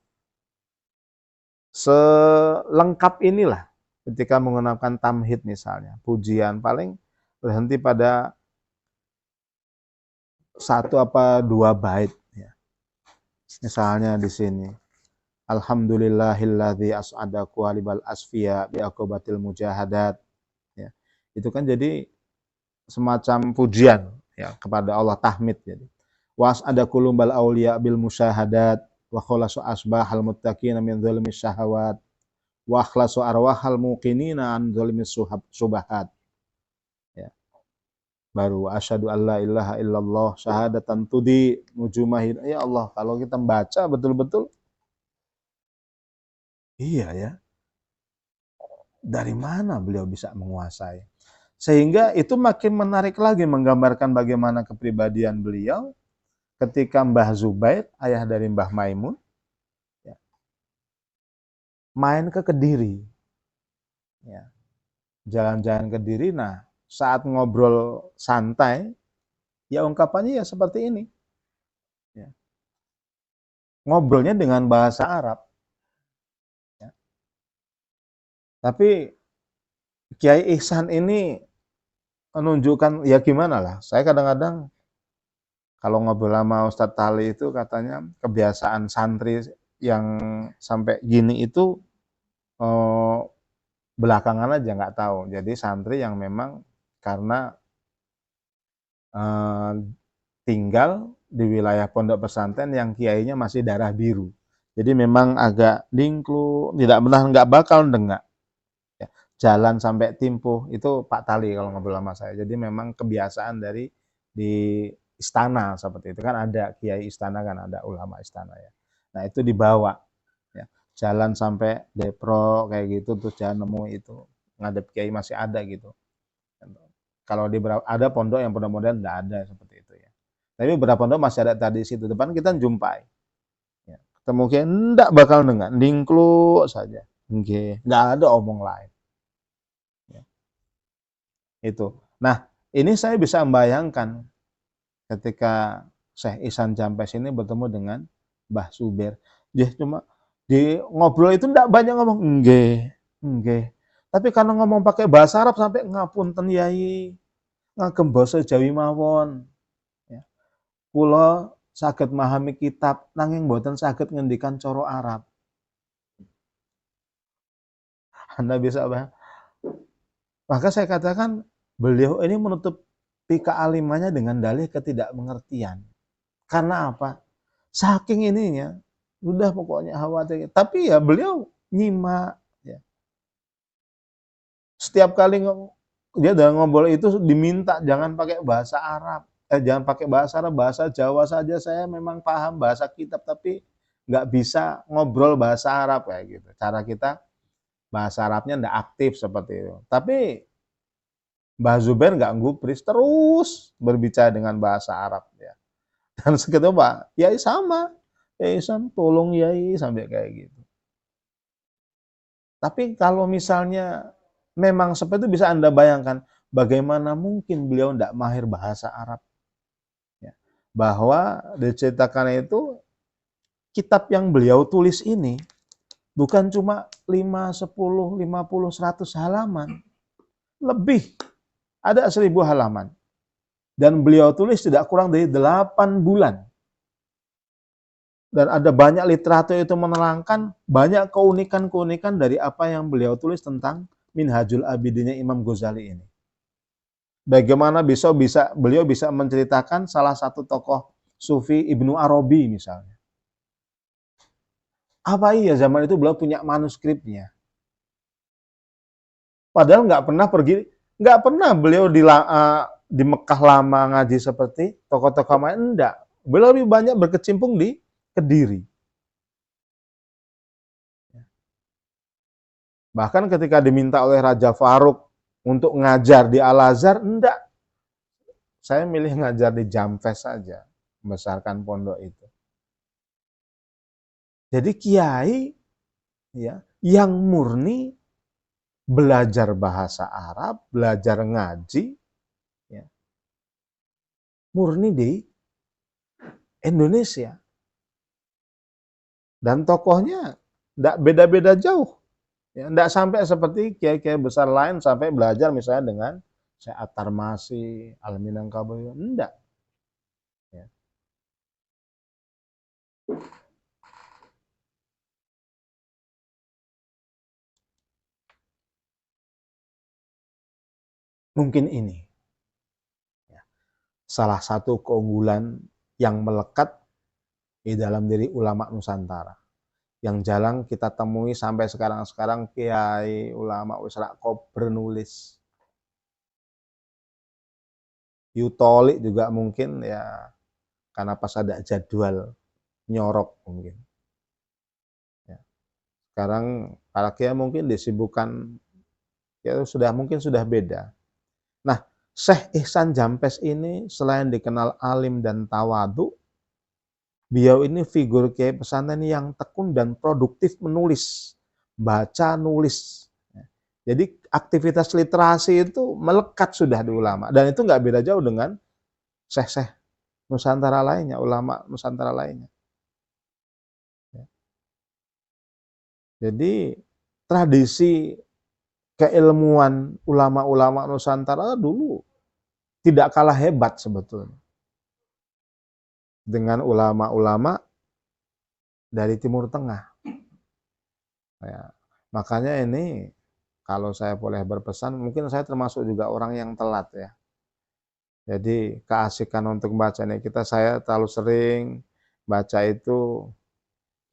selengkap inilah ketika menggunakan tamhid misalnya. Pujian paling berhenti pada satu apa dua bait ya. Misalnya di sini Alhamdulillahilladzi as'adaku walibal asfiya biakobatil mujahadat ya. Itu kan jadi semacam pujian ya kepada Allah, tahmid jadi. Was ada kulumbal aulia bil musyahadat wa khalasu asbahal muttaqina min dzalimis syahawat wa akhlasu arwahal muqinina an dzalimis subahat ya. Baru asyhadu alla ilaha illallah syahadatan tudi nujumahin. Ya Allah, kalau kita membaca betul-betul iya ya, dari mana beliau bisa menguasai? Sehingga itu makin menarik lagi menggambarkan bagaimana kepribadian beliau ketika Mbah Zubair, ayah dari Mbah Maimun, ya, main ke Kediri. Ya, jalan-jalan ke Kediri, nah saat ngobrol santai, ya ungkapannya ya seperti ini. Ya. Ngobrolnya dengan bahasa Arab. Ya. Tapi Kiai Ihsan ini menunjukkan, ya gimana lah, saya kadang-kadang kalau ngobrol sama Ustadz Tali itu katanya kebiasaan santri yang sampai gini itu belakangan aja nggak tahu. Jadi santri yang memang karena tinggal di wilayah pondok pesantren yang kiainya masih darah biru. Jadi memang agak dingklu, tidak pernah nggak bakal dengar. Ya, jalan sampai Timpuh itu Pak Tali kalau ngobrol sama saya. Jadi memang kebiasaan dari di istana seperti itu kan ada kiai istana kan ada ulama istana ya. Nah itu dibawa ya. Jalan sampai Depro kayak gitu terus jalan nemu itu ngadep kiai masih ada gitu. Kalau di ada pondok yang pondok modern enggak ada seperti itu ya. Tapi beberapa pondok masih ada tradisi itu depan kita jumpai. Ya. Ketemu kiai enggak bakal dengar, dingklu saja. Nggih, enggak ada omong lain. Ya. Itu. Nah, ini saya bisa membayangkan ketika Syekh Ihsan Jampes ini bertemu dengan Mbah Zubair. Dia cuma di ngobrol itu enggak banyak ngomong nggih, nggih. Tapi karena ngomong pakai bahasa Arab sampai ngapunten yai, ngagem basa Jawi mawon. Ya. Kula saged memahami kitab nanging mboten saged ngendikan cara Arab. Anda bisa apa? Maka saya katakan beliau ini menutupi kealimannya dengan dalih ketidakmengertian. Karena apa? Saking ininya, udah pokoknya khawatir. Tapi ya beliau nyimak. Ya. Setiap kali dia dalam ngobrol itu diminta jangan pakai bahasa Arab. Jangan pakai bahasa Arab, bahasa Jawa saja saya memang paham bahasa kitab, tapi nggak bisa ngobrol bahasa Arab kayak gitu. Cara kita bahasa Arabnya nggak aktif seperti itu. Tapi Mbah Zubair nggak gubris, terus berbicara dengan bahasa Arab ya. Dan segitu Pak, Yai sama, Yai Sam tolong Yai sampai kayak gitu. Tapi kalau misalnya memang seperti itu bisa Anda bayangkan bagaimana mungkin beliau tidak mahir bahasa Arab. Ya. Bahwa diceritakan itu kitab yang beliau tulis ini bukan cuma 5, 10, 50, 100 halaman. Lebih. Ada 1000 halaman. Dan beliau tulis tidak kurang dari 8 bulan. Dan ada banyak literatur itu menerangkan banyak keunikan-keunikan dari apa yang beliau tulis tentang Minhajul Abidinnya Imam Ghazali ini. Bagaimana beliau bisa menceritakan salah satu tokoh Sufi Ibnu Arabi misalnya. Apa iya zaman itu beliau punya manuskripnya? Padahal nggak pernah beliau di Mekah lama ngaji seperti tokoh-tokoh lain, enggak. Beliau lebih banyak berkecimpung di Kediri. Bahkan ketika diminta oleh Raja Faruk untuk ngajar di Al-Azhar, enggak. Saya milih ngajar di Jampes saja, membesarkan pondok itu. Jadi kiai ya, yang murni belajar bahasa Arab, belajar ngaji, ya, murni di Indonesia. Dan tokohnya tidak beda-beda jauh. Ya, tidak sampai seperti kiai-kiai besar lain sampai belajar misalnya dengan Syekh At-Tarmasi, Al-Minangkabau. Tidak. Ya. Mungkin ini ya, salah satu keunggulan yang melekat di dalam diri ulama Nusantara. Yang jarang kita temui sampai sekarang kiai, ulama, usra kober nulis. Yutolik juga mungkin ya karena pas ada jadwal nyorok mungkin. Ya. Sekarang para kiai mungkin disibukkan ya mungkin sudah beda. Nah, Syekh Ihsan Jampes ini selain dikenal alim dan tawadu, beliau ini figur kiai pesantren yang tekun dan produktif menulis, baca, nulis. Jadi aktivitas literasi itu melekat sudah di ulama. Dan itu nggak beda jauh dengan syekh-syekh Nusantara lainnya, ulama Nusantara lainnya. Jadi tradisi keilmuan ulama-ulama Nusantara dulu tidak kalah hebat sebetulnya dengan ulama-ulama dari Timur Tengah. Ya, makanya ini kalau saya boleh berpesan, mungkin saya termasuk juga orang yang telat ya. Jadi keasikan untuk baca ini saya terlalu sering baca itu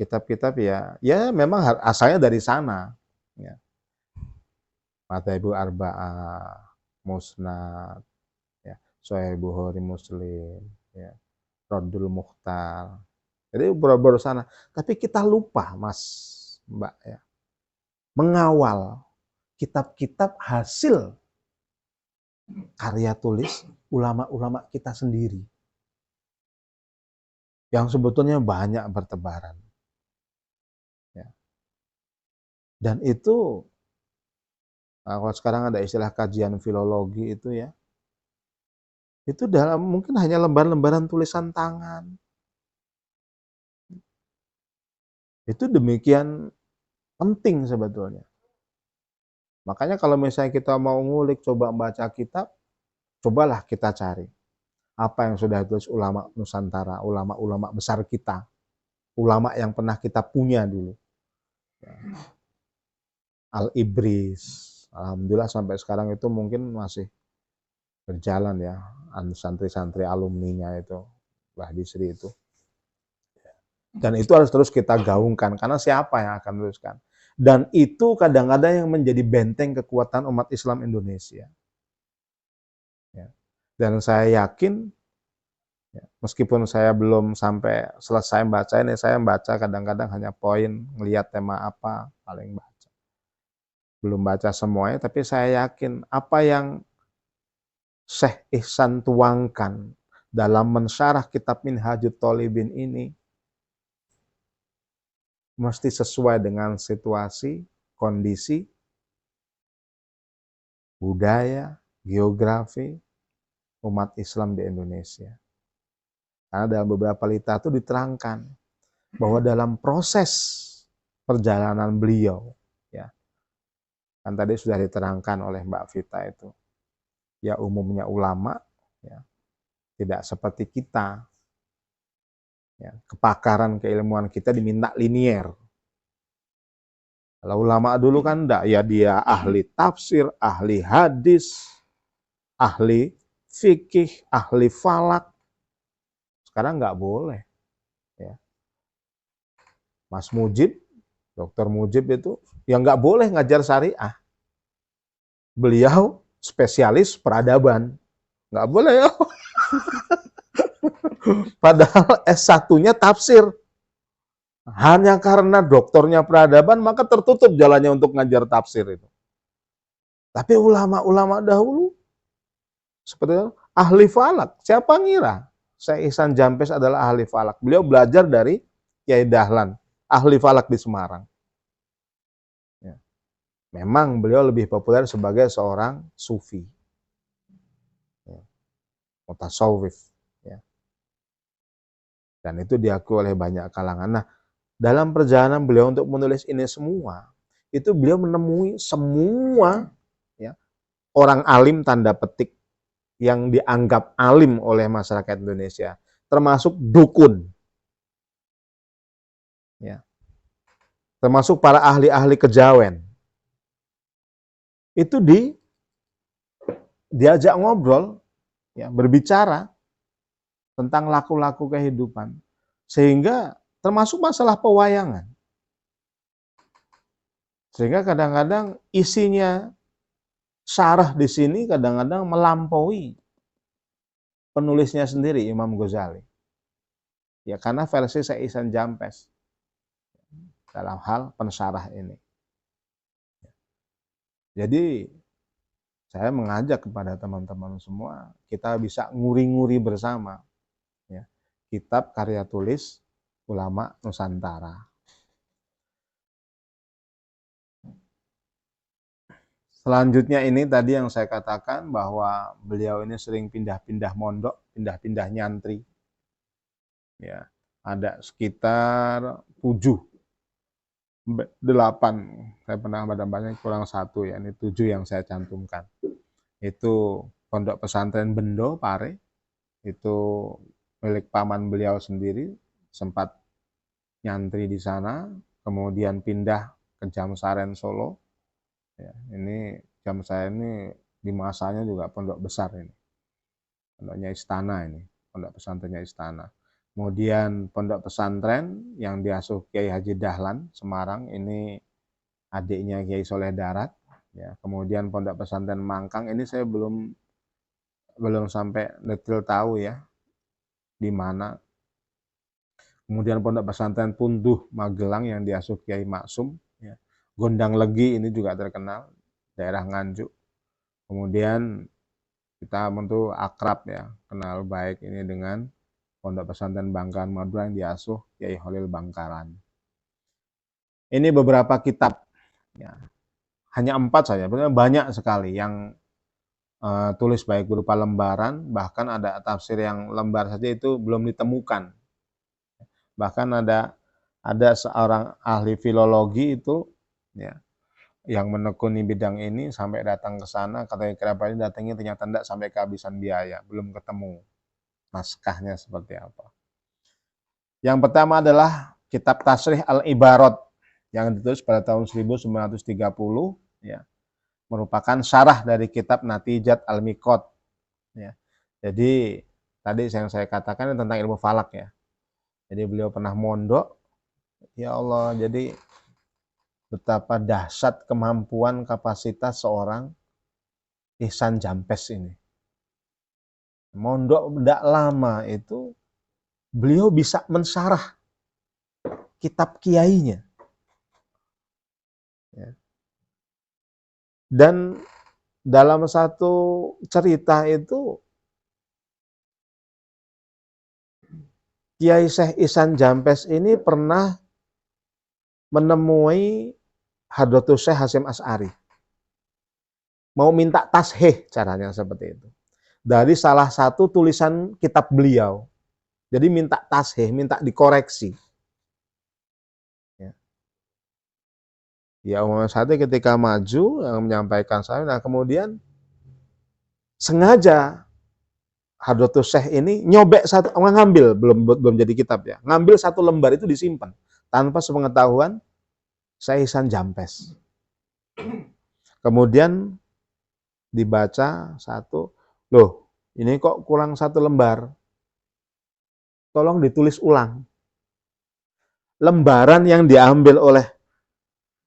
kitab-kitab ya memang asalnya dari sana. Ya. Madzhabul Arba'ah, Musnad, ya, Sahih Bukhari Muslim, ya, Raddul Mukhtar. Jadi baru sana. Tapi kita lupa, Mas, Mbak, ya, mengawal kitab-kitab hasil karya tulis ulama-ulama kita sendiri yang sebetulnya banyak bertebaran. Ya. Dan itu kalau sekarang ada istilah kajian filologi itu ya, itu dalam mungkin hanya lembar-lembaran tulisan tangan. Itu demikian penting sebetulnya. Makanya kalau misalnya kita mau ngulik, coba baca kitab, cobalah kita cari apa yang sudah ditulis ulama Nusantara, ulama-ulama besar kita, ulama yang pernah kita punya dulu. Al-Ibris, alhamdulillah sampai sekarang itu mungkin masih berjalan ya, santri-santri alumninya itu, Mbah Disri itu. Dan itu harus terus kita gaungkan, karena siapa yang akan meneruskan? Dan itu kadang-kadang yang menjadi benteng kekuatan umat Islam Indonesia. Ya. Dan saya yakin, ya, meskipun saya belum sampai selesai baca ini, saya baca kadang-kadang hanya poin, ngelihat tema apa, paling baca. Belum baca semuanya, tapi saya yakin apa yang Syekh Ihsan tuangkan dalam mensyarah kitab Minhajut Thalibin ini mesti sesuai dengan situasi, kondisi, budaya, geografi umat Islam di Indonesia. Karena dalam beberapa literatur diterangkan bahwa dalam proses perjalanan beliau, ya, kan tadi sudah diterangkan oleh Mbak Vita itu, ya umumnya ulama, ya, tidak seperti kita. Ya, kepakaran keilmuan kita diminta linier. Kalau ulama dulu kan enggak, ya dia ahli tafsir, ahli hadis, ahli fikih, ahli falak. Sekarang enggak boleh. Ya. Mas Mujib, Dr. Mujib itu, yang enggak boleh ngajar syariah. Beliau spesialis peradaban. Enggak boleh ya. Padahal S1-nya tafsir. Hanya karena doktornya peradaban, maka tertutup jalannya untuk ngajar tafsir itu. Tapi ulama-ulama dahulu, seperti itu, ahli falak. Siapa ngira? Syekh Ihsan Jampes adalah ahli falak. Beliau belajar dari Kiai Dahlan, ahli falak di Semarang. Ya. Memang beliau lebih populer sebagai seorang sufi, ya, mutasawwif, ya. Dan itu diakui oleh banyak kalangan. Nah, dalam perjalanan beliau untuk menulis ini semua, itu beliau menemui semua, ya, orang alim tanda petik yang dianggap alim oleh masyarakat Indonesia, termasuk dukun, ya, termasuk para ahli-ahli kejawen. Itu diajak ngobrol, ya, berbicara tentang laku-laku kehidupan, sehingga termasuk masalah pewayangan. Sehingga kadang-kadang isinya syarah di sini kadang-kadang melampaui penulisnya sendiri, Imam Ghazali. Ya, karena versi Syekh Ihsan Jampes dalam hal pensyarah ini. Jadi saya mengajak kepada teman-teman semua, kita bisa nguri-nguri bersama, ya, kitab karya tulis ulama Nusantara. Selanjutnya ini tadi yang saya katakan bahwa beliau ini sering pindah-pindah mondok, pindah-pindah nyantri. Ya, ada sekitar 7, 8, saya pernah baca kurang 1 ya, ini 7 yang saya cantumkan. Itu Pondok Pesantren Bendo, Pare, itu milik paman beliau sendiri, sempat nyantri di sana, kemudian pindah ke Jamsaren Solo. Ya, ini Jamsaren ini di masanya juga pondok besar ini, pondoknya istana ini, pondok pesantrennya istana. Kemudian pondok pesantren yang diasuh Kiai Haji Dahlan Semarang, ini adiknya Kiai Soleh Darat. Ya, kemudian pondok pesantren Mangkang ini saya belum sampai detail tahu ya di mana. Kemudian pondok pesantren Punduh Magelang yang diasuh Kiai Maksum. Ya. Gondang Legi ini juga terkenal, daerah Nganjuk. Kemudian kita tentu akrab ya, kenal baik ini dengan Pondok Pesantren Bangkalan Madura yang diasuh Kiai Holil Bangkalan. Ini beberapa kitab, ya, hanya 4 saja, sebenarnya banyak sekali yang tulis baik berupa lembaran, bahkan ada tafsir yang lembar saja itu belum ditemukan. Bahkan ada seorang ahli filologi itu, ya, yang menekuni bidang ini sampai datang ke sana, katanya kerabatnya datangnya ternyata tidak sampai kehabisan biaya, belum ketemu naskahnya seperti apa. Yang pertama adalah kitab Tasrih Al-Ibarat yang ditulis pada tahun 1930, ya, merupakan syarah dari kitab Natijat Al-Miqat, ya. Jadi tadi yang saya katakan tentang ilmu falak ya. Jadi beliau pernah mondok, ya Allah, jadi betapa dahsyat kemampuan kapasitas seorang Ihsan Jampes ini. Mondok tidak lama itu beliau bisa mensyarah kitab kiainya. Ya. Dan dalam satu cerita itu Kiai Syekh Ihsan Jampes ini pernah menemui Hadratus Syekh Hasyim Asy'ari. Mau minta tasheh, caranya seperti itu. Dari salah satu tulisan kitab beliau. Jadi minta tasheh, minta dikoreksi. Ya, Umar Sati ketika maju yang menyampaikan saya, nah kemudian sengaja Hadratus Syekh ini nyobek satu, ngambil belum jadi kitab ya, ngambil satu lembar itu disimpan tanpa sepengetahuan Syekh Ihsan Jampes. Kemudian dibaca satu, loh ini kok kurang satu lembar, tolong ditulis ulang. Lembaran yang diambil oleh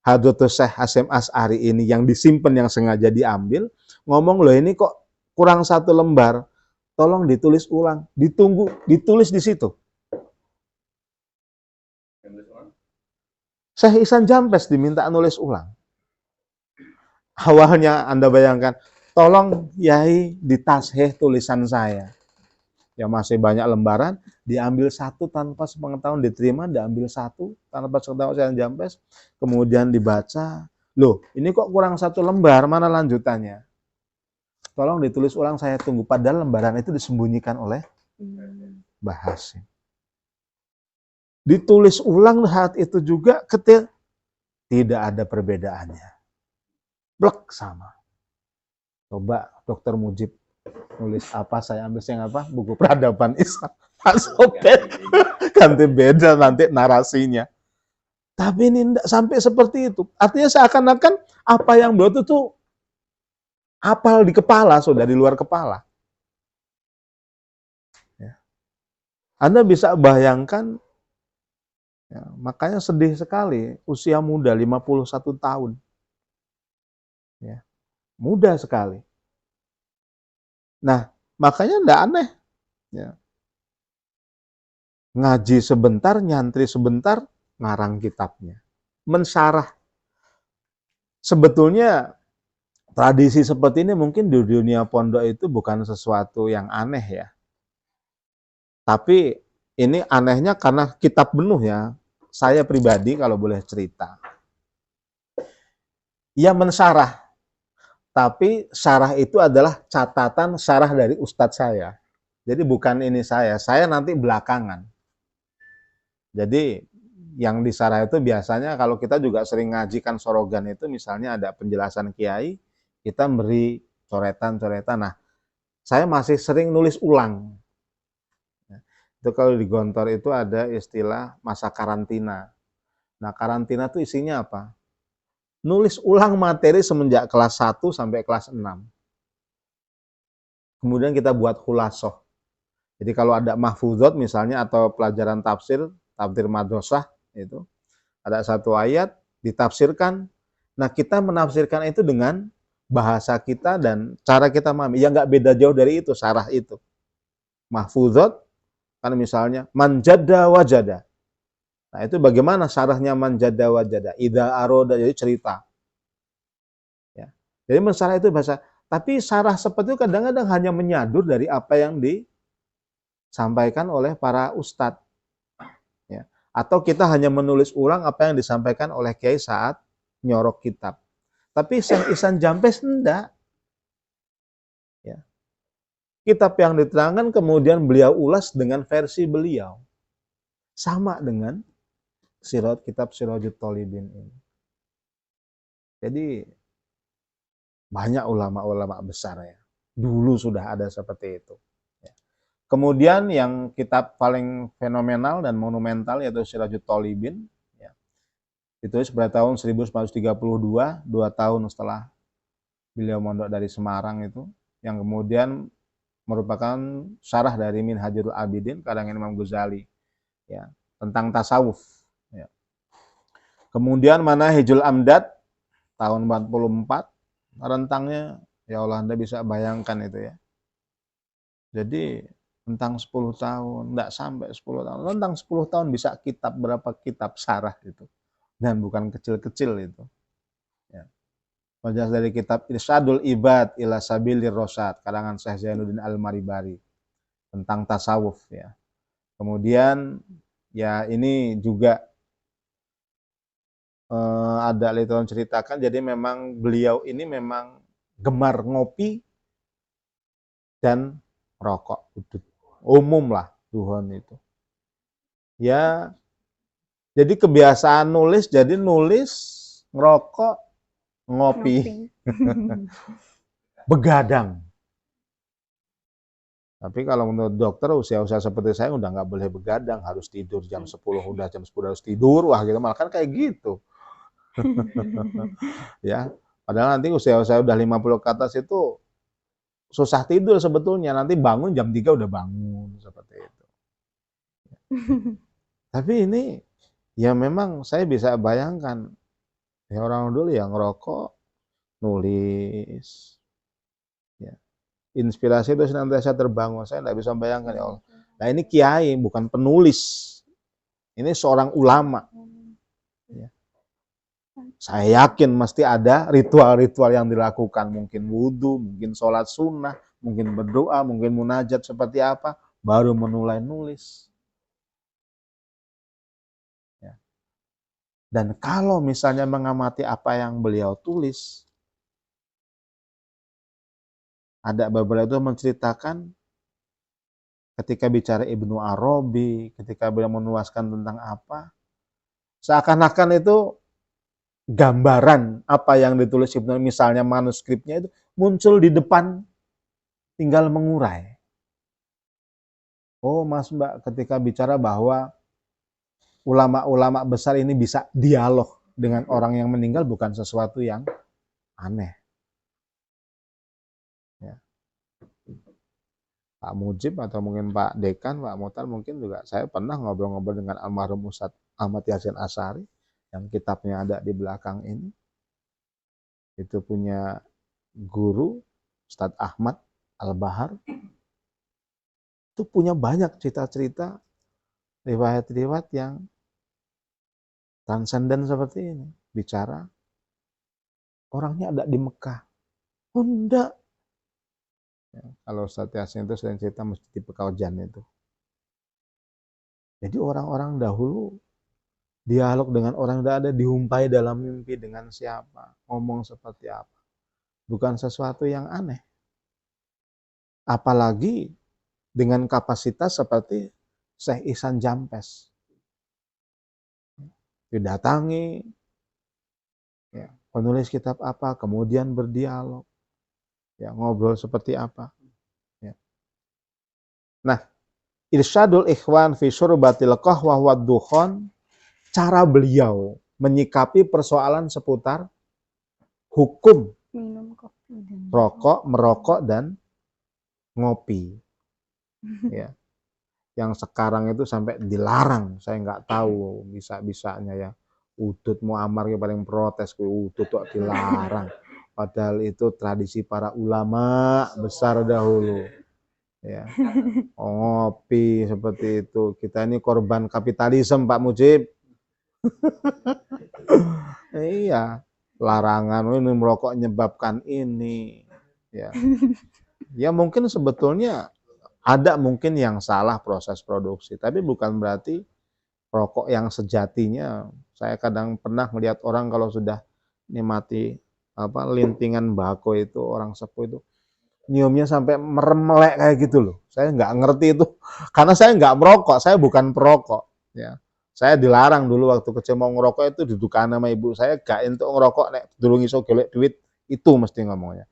Hadratus Syekh Hasyim Asy'ari ini yang disimpan, yang sengaja diambil, ngomong loh ini kok kurang satu lembar, tolong ditulis ulang, ditulis di situ. Syekh Ihsan Jampes diminta nulis ulang. Awalnya Anda bayangkan, tolong Yai ditasheh tulisan saya. Ya masih banyak lembaran, diambil satu tanpa sepengetahuan, diterima, diambil satu tanpa sepengetahuan Syekh Jampes, kemudian dibaca, Loh, ini kok kurang 1 lembar, mana lanjutannya? Tolong ditulis ulang, saya tunggu. Padahal lembaran itu disembunyikan oleh Mbah Hasim. Ditulis ulang saat itu juga ketika tidak ada perbedaannya. Blek sama. Coba Dokter Mujib nulis apa, saya ambil yang apa? Buku Peradaban Islam. Sobek. Ganti beda nanti narasinya. Tapi ini tidak sampai seperti itu. Artinya seakan-akan apa yang beliau itu tuh apal di kepala, sudah di luar kepala. Ya. Anda bisa bayangkan, ya, makanya sedih sekali, usia muda 51 tahun. Ya. Muda sekali. Nah, makanya tidak aneh. Ya. Ngaji sebentar, nyantri sebentar, ngarang kitabnya. Mensyarah. Sebetulnya tradisi seperti ini mungkin di dunia pondok itu bukan sesuatu yang aneh ya. Tapi ini anehnya karena kitab penuh ya. Saya pribadi kalau boleh cerita. Ia mensyarah. Tapi syarah itu adalah catatan syarah dari ustadz saya. Jadi bukan ini saya nanti belakangan. Jadi yang disarah itu biasanya kalau kita juga sering ngajikan sorogan itu misalnya ada penjelasan kiai, kita beri coretan-coretan. Nah, saya masih sering nulis ulang. Itu kalau di Gontor itu ada istilah masa karantina. Nah, karantina itu isinya apa? Nulis ulang materi semenjak kelas 1 sampai kelas 6. Kemudian kita buat khulasoh. Jadi kalau ada mahfuzot misalnya atau pelajaran tafsir madrasah itu ada satu ayat ditafsirkan. Nah, kita menafsirkan itu dengan bahasa kita dan cara kita memahami. Ya nggak beda jauh dari itu, syarah itu. Mahfuzot kan misalnya manjada wajada. Nah, itu bagaimana syarahnya manjada wajada? Idza aroda, jadi cerita. Ya. Jadi mensyarah itu bahasa, tapi syarah seperti itu kadang-kadang hanya menyadur dari apa yang disampaikan oleh para ustadz. Ya. Atau kita hanya menulis ulang apa yang disampaikan oleh kiai saat nyorok kitab. Tapi Syekh Ihsan Jampes enggak. Ya. Kitab yang diterangkan kemudian beliau ulas dengan versi beliau. Sama dengan kitab Sirajut Thalibin ini. Jadi banyak ulama-ulama besar ya. Dulu sudah ada seperti itu. Ya. Kemudian yang kitab paling fenomenal dan monumental yaitu Sirajut Thalibin. Ya. Ditulis pada tahun 1932, 2 tahun setelah beliau mondok dari Semarang itu. Yang kemudian merupakan syarah dari Minhajul Abidin karangan Imam Ghazali. Ya, tentang tasawuf. Ya. Kemudian Manahijul Amdad tahun 44, rentangnya ya Allah Anda bisa bayangkan itu ya. Jadi tentang 10 tahun, enggak sampai 10 tahun, tentang 10 tahun bisa kitab berapa kitab syarah itu. Dan bukan kecil-kecil itu. Ya. Wajah dari kitab Irsyadul Ibad ila Sabilir Rasyad karangan Syekh Zainuddin Al-Maribari tentang tasawuf ya. Kemudian ya ini juga ada literaturan ceritakan, jadi memang beliau ini memang gemar ngopi dan rokok. Umum lah Duhon itu. Ya, jadi kebiasaan nulis, jadi nulis, ngerokok, ngopi. Begadang. Tapi kalau menurut dokter usia-usia seperti saya udah nggak boleh begadang, harus tidur jam 10, udah jam 10 harus tidur, wah gitu malah kan kayak gitu. Ya, padahal nanti usia-usia udah 50 ke atas itu susah tidur sebetulnya, nanti bangun jam 3 udah bangun seperti itu. Tapi ini ya memang saya bisa bayangkan ya orang dulu yang ngerokok, nulis, ya. Inspirasi itu senantiasa terbangun. Saya tidak bisa bayangkan ya Allah. Nah ini kiai bukan penulis, ini seorang ulama. Ya. Saya yakin mesti ada ritual-ritual yang dilakukan, mungkin wudhu, mungkin sholat sunnah, mungkin berdoa, mungkin munajat seperti apa, baru mulai nulis. Ya. Dan kalau misalnya mengamati apa yang beliau tulis, ada beberapa itu menceritakan ketika bicara Ibnu Arabi, ketika beliau menuaskan tentang apa, seakan-akan itu gambaran apa yang ditulis Ibnu, misalnya manuskripnya itu muncul di depan, tinggal mengurai. Oh Mas Mbak, ketika bicara bahwa ulama-ulama besar ini bisa dialog dengan orang yang meninggal bukan sesuatu yang aneh. Ya. Pak Mujib atau mungkin Pak Dekan, Pak Mutar mungkin juga saya pernah ngobrol-ngobrol dengan almarhum Ustadz Ahmad Yasin Asy'ari yang kitabnya ada di belakang ini. Itu punya guru Ustadz Ahmad Al-Bahar. Itu punya banyak cerita-cerita riwayat-riwayat yang transenden seperti ini. Bicara orangnya ada di Mekah. Oh enggak. Ya, kalau Ustadz Yasin itu sering cerita mesti di Pekaujan itu. Jadi orang-orang dahulu dialog dengan orang yang ada, dihumpai dalam mimpi dengan siapa, ngomong seperti apa. Bukan sesuatu yang aneh. Apalagi dengan kapasitas seperti Syekh Ihsan Jampes. Didatangi, ya, penulis kitab apa, kemudian berdialog, ya, ngobrol seperti apa. Ya. Nah, Irsyadul Ikhwan fi Syurbatil Qahwah wad Dukhon, cara beliau menyikapi persoalan seputar hukum Minum kopi dan rokok, merokok, dan ngopi. Ya. Yang sekarang itu sampai dilarang, saya nggak tahu bisa-bisanya ya. Udut Muammar yang paling protes, udut kok dilarang. Padahal itu tradisi para ulama besar dahulu. Ya. Oh, ngopi seperti itu. Kita ini korban kapitalisme, Pak Mujib. Iya, larangan ini merokok menyebabkan ini. Ya. Ya mungkin sebetulnya ada mungkin yang salah proses produksi, tapi bukan berarti rokok yang sejatinya. Saya kadang pernah melihat orang kalau sudah nikmati lintingan bako itu, orang sepuh itu nyiumnya sampai meremelek kayak gitu loh. Saya nggak ngerti itu, karena saya nggak merokok, saya bukan perokok. Ya, saya dilarang dulu waktu kecil mau ngerokok itu dudukan sama ibu saya, gak entuk ngerokok nek durung iso golek duit, itu mesti ngomongnya.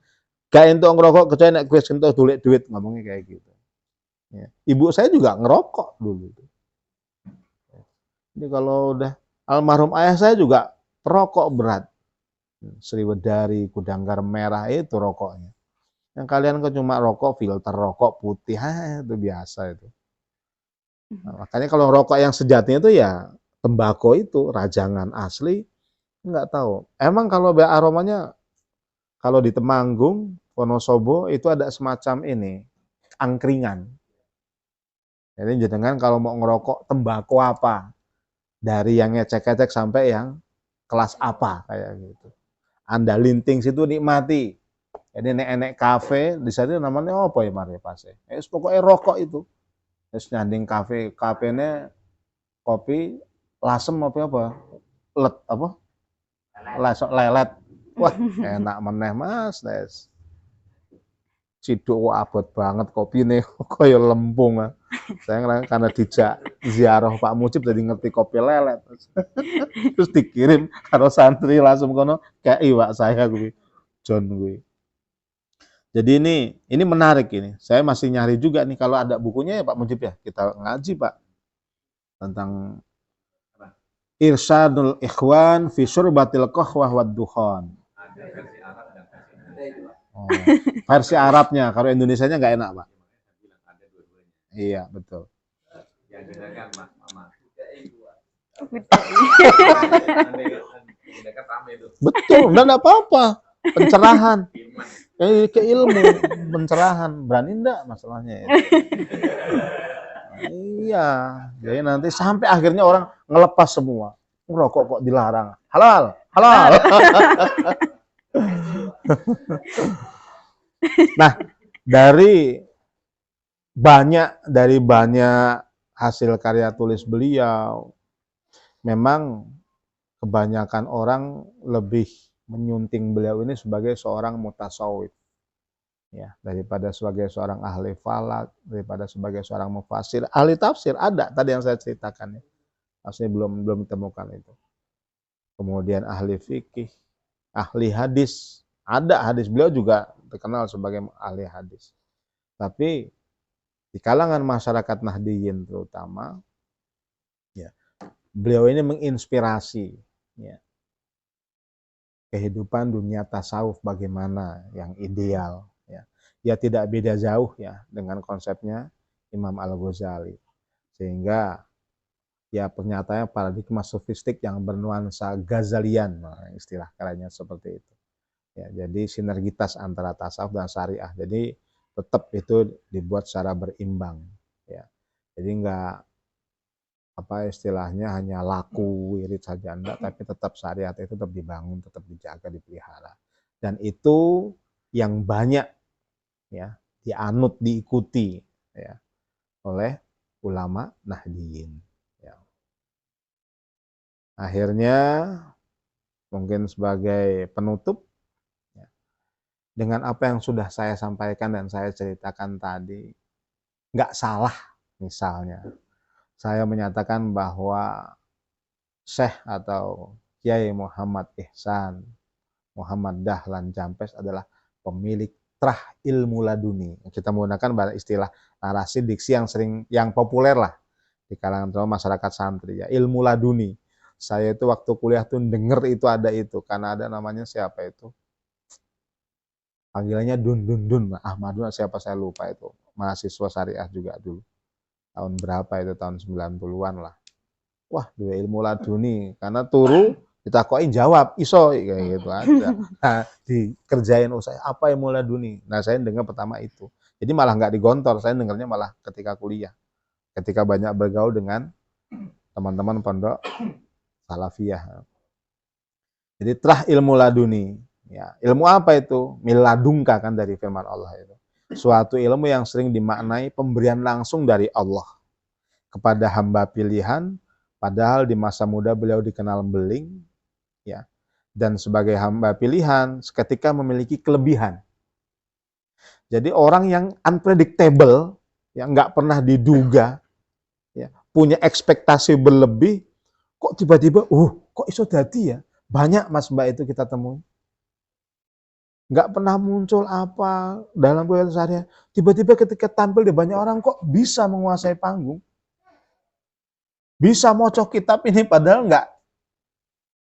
Gak entuk ngerokok kecuali nek wis entuk golek duit, ngomongnya kayak gitu. Ya. Ibu saya juga ngerokok dulu. Jadi kalau udah almarhum ayah saya juga perokok berat. Sriwedari, Gudanggar merah itu rokoknya. Yang kalian kan cuma rokok filter rokok putih, itu biasa itu. Nah, makanya kalau rokok yang sejatinya itu ya tembakau itu rajangan asli, nggak tahu. Emang kalau aromanya kalau di Temanggung, Wonosobo itu ada semacam ini angkringan. Jadi jenengan kalau mau ngerokok tembakau apa, dari yang ngecek-ngecek sampai yang kelas apa kayak gitu. Anda linting situ nikmati. Jadi enek kafe di sana namanya apa ya mari pase. Pokoknya rokok itu. Terus nyanding kafenya kopi lasem apa? Lelet. Wah, enak meneh Mas, Des. Ciduk abot banget kopi nih, kaya lempung. Saya karena dijak ziarah Pak Mujib jadi ngerti kopi lelet. Terus dikirim karo santri langsung kono kayak iwak saya gue. John gue. Jadi ini menarik ini. Saya masih nyari juga nih kalau ada bukunya ya Pak Mujib ya. Kita ngaji Pak tentang Irsyadul Ikhwan fi Syurbatil Qahwah wad Dukhon. Ada versi Arab dan versi Indonesia. Oh, versi Arabnya, kalau Indonesianya nggak enak Pak. Saya bilang ada dua-duanya. Iya betul. Yang bedakan Mama. Bedakan rame itu. Betul, dan apa-apa. Pencerahan. Ke ilmu, pencerahan. Berani enggak masalahnya ya. Iya, jadi nanti sampai akhirnya orang ngelepas semua. Ngerokok kok dilarang. Halal, halal. Nah, dari banyak hasil karya tulis beliau, memang kebanyakan orang lebih menyunting beliau ini sebagai seorang mutasawwif, ya, daripada sebagai seorang ahli falak, daripada sebagai seorang mufassir. Ahli tafsir ada tadi yang saya ceritakan ya, pasti belum ditemukan itu. Kemudian ahli fikih, ahli hadis, ada hadis, beliau juga terkenal sebagai ahli hadis. Tapi di kalangan masyarakat Nahdiyin terutama, ya, beliau ini menginspirasi, ya, kehidupan dunia tasawuf bagaimana yang ideal, ya. Ya tidak beda jauh ya dengan konsepnya Imam Al-Ghazali. Sehingga ya pernyataannya paradigma sofistik yang bernuansa Ghazalian, nah, istilah kerennya seperti itu. Ya, jadi sinergitas antara tasawuf dan syariah. Jadi tetap itu dibuat secara berimbang, ya. Jadi enggak apa istilahnya hanya laku wirid saja enggak, tapi tetap syariat itu tetap dibangun, tetap dijaga, dipelihara. Dan itu yang banyak ya dianut, diikuti ya oleh ulama Nahdiyin. Ya. Akhirnya mungkin sebagai penutup, ya, dengan apa yang sudah saya sampaikan dan saya ceritakan tadi, nggak salah misalnya saya menyatakan bahwa Syekh atau Kiai Muhammad Ihsan Muhammad Dahlan Jampes adalah pemilik trah ilmu laduni. Kita menggunakan istilah narasi diksi yang populer lah di kalangan masyarakat santri ya, ilmu laduni. Saya itu waktu kuliah tuh denger itu ada itu, karena ada namanya siapa itu, panggilannya Dun Ahmadun siapa saya lupa, itu mahasiswa syariah juga dulu. Tahun berapa itu, tahun 90-an lah. Wah, dua ilmu laduni, karena turu ditakoin jawab iso kayak gitu aja. Nah, dikerjain saya apa ilmu laduni. Nah, saya dengar pertama itu. Jadi malah nggak digontor, saya dengarnya malah ketika kuliah. Ketika banyak bergaul dengan teman-teman pondok salafiyah. Jadi trah ilmu laduni. Ya, ilmu apa itu? Miladungka kan dari firman Allah itu. Suatu ilmu yang sering dimaknai pemberian langsung dari Allah kepada hamba pilihan, padahal di masa muda beliau dikenal beling, ya, dan sebagai hamba pilihan seketika memiliki kelebihan. Jadi orang yang unpredictable, yang nggak pernah diduga, ya, punya ekspektasi berlebih, kok tiba-tiba, kok iso dadi ya? Banyak mas mbak itu kita temui. Nggak pernah muncul apa dalam kehidupan sehari-hari. Tiba-tiba ketika tampil di banyak orang, kok bisa menguasai panggung? Bisa mocok kitab ini padahal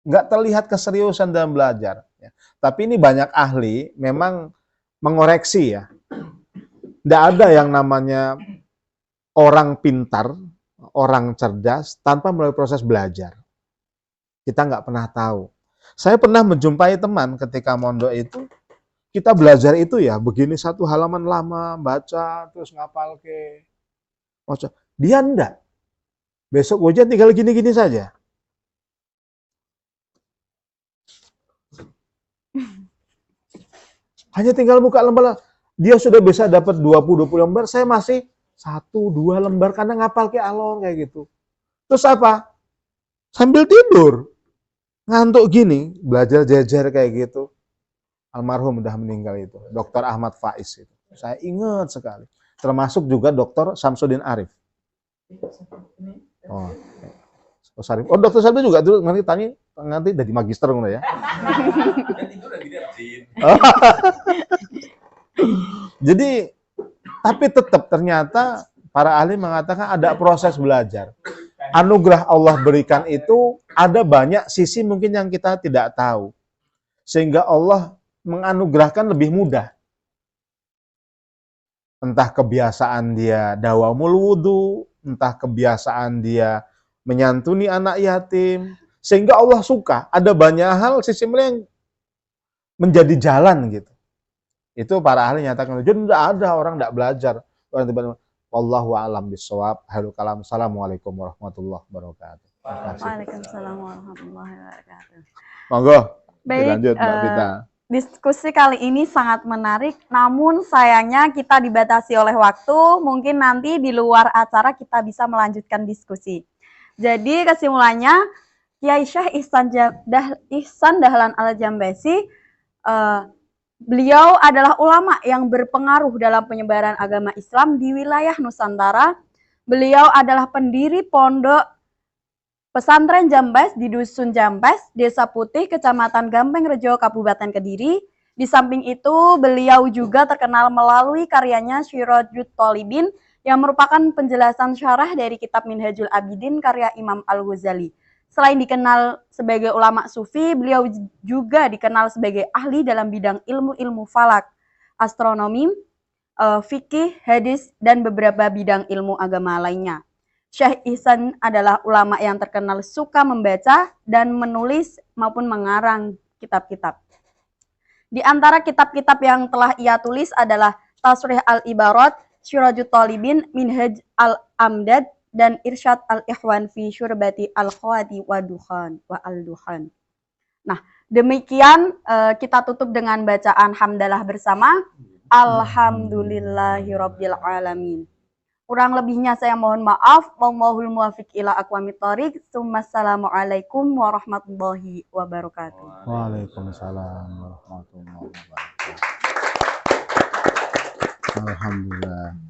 nggak terlihat keseriusan dalam belajar. Ya. Tapi ini banyak ahli memang mengoreksi ya. Nggak ada yang namanya orang pintar, orang cerdas tanpa melalui proses belajar. Kita nggak pernah tahu. Saya pernah menjumpai teman ketika mondok itu, kita belajar itu ya begini satu halaman lama, baca, terus ngapal ke. Dia enggak. Besok ujian tinggal gini-gini saja. Hanya tinggal buka lembar. Dia sudah bisa dapat 20 lembar, saya masih 1-2 lembar karena ngapal ke alon kayak gitu. Terus apa? Sambil tidur. Ngantuk gini, belajar jajar kayak gitu. Almarhum udah meninggal itu, Dr. Ahmad Faiz itu. Saya ingat sekali. Termasuk juga Dr. Samsudin Arif. Oh, Dr. Samsudin juga dulu nanti dari magister ya. Jadi, tapi tetap ternyata para ahli mengatakan ada proses belajar. Anugerah Allah berikan itu ada banyak sisi mungkin yang kita tidak tahu. Sehingga Allah menganugerahkan lebih mudah. Entah kebiasaan dia dawamul wudu, entah kebiasaan dia menyantuni anak yatim, sehingga Allah suka. Ada banyak hal sisi yang menjadi jalan gitu. Itu para ahli nyatakan, jadi tidak ada orang tidak belajar. Wallahu a'lam bishawab. Halu kalam. Assalamualaikum warahmatullahi wabarakatuh. Waalaikumsalam warahmatullahi wabarakatuh. Monggo. Baik, lanjut Mbak Vita. Diskusi kali ini sangat menarik, namun sayangnya kita dibatasi oleh waktu. Mungkin nanti di luar acara kita bisa melanjutkan diskusi. Jadi kesimpulannya, Kiai Syekh Ihsan Dahlan Al-Jambasi, beliau adalah ulama yang berpengaruh dalam penyebaran agama Islam di wilayah Nusantara. Beliau adalah pendiri pondok pesantren Jambas di Dusun Jambas, Desa Putih, Kecamatan Gampeng Rejo, Kabupaten Kediri. Di samping itu, beliau juga terkenal melalui karyanya Syirajut Tholibin yang merupakan penjelasan syarah dari kitab Minhajul Abidin karya Imam Al-Ghazali. Selain dikenal sebagai ulama sufi, beliau juga dikenal sebagai ahli dalam bidang ilmu-ilmu falak, astronomi, fikih, hadis, dan beberapa bidang ilmu agama lainnya. Syekh Ihsan adalah ulama yang terkenal suka membaca dan menulis maupun mengarang kitab-kitab. Di antara kitab-kitab yang telah ia tulis adalah Tasrih al-Ibarat, Syirajut Tholibin, Minhaj al-Amdad, dan Irsyad al-Ikhwan fi Syurbati al-Khawati wa al-Duhan. Nah, demikian kita tutup dengan bacaan hamdalah bersama. Alhamdulillahirabbil alamin. Kurang lebihnya saya mohon maaf. Wallahul muwaffiq ila aqwamit thoriq. Wassalamualaikum warahmatullahi wabarakatuh. Waalaikumsalam warahmatullahi wabarakatuh. Alhamdulillah.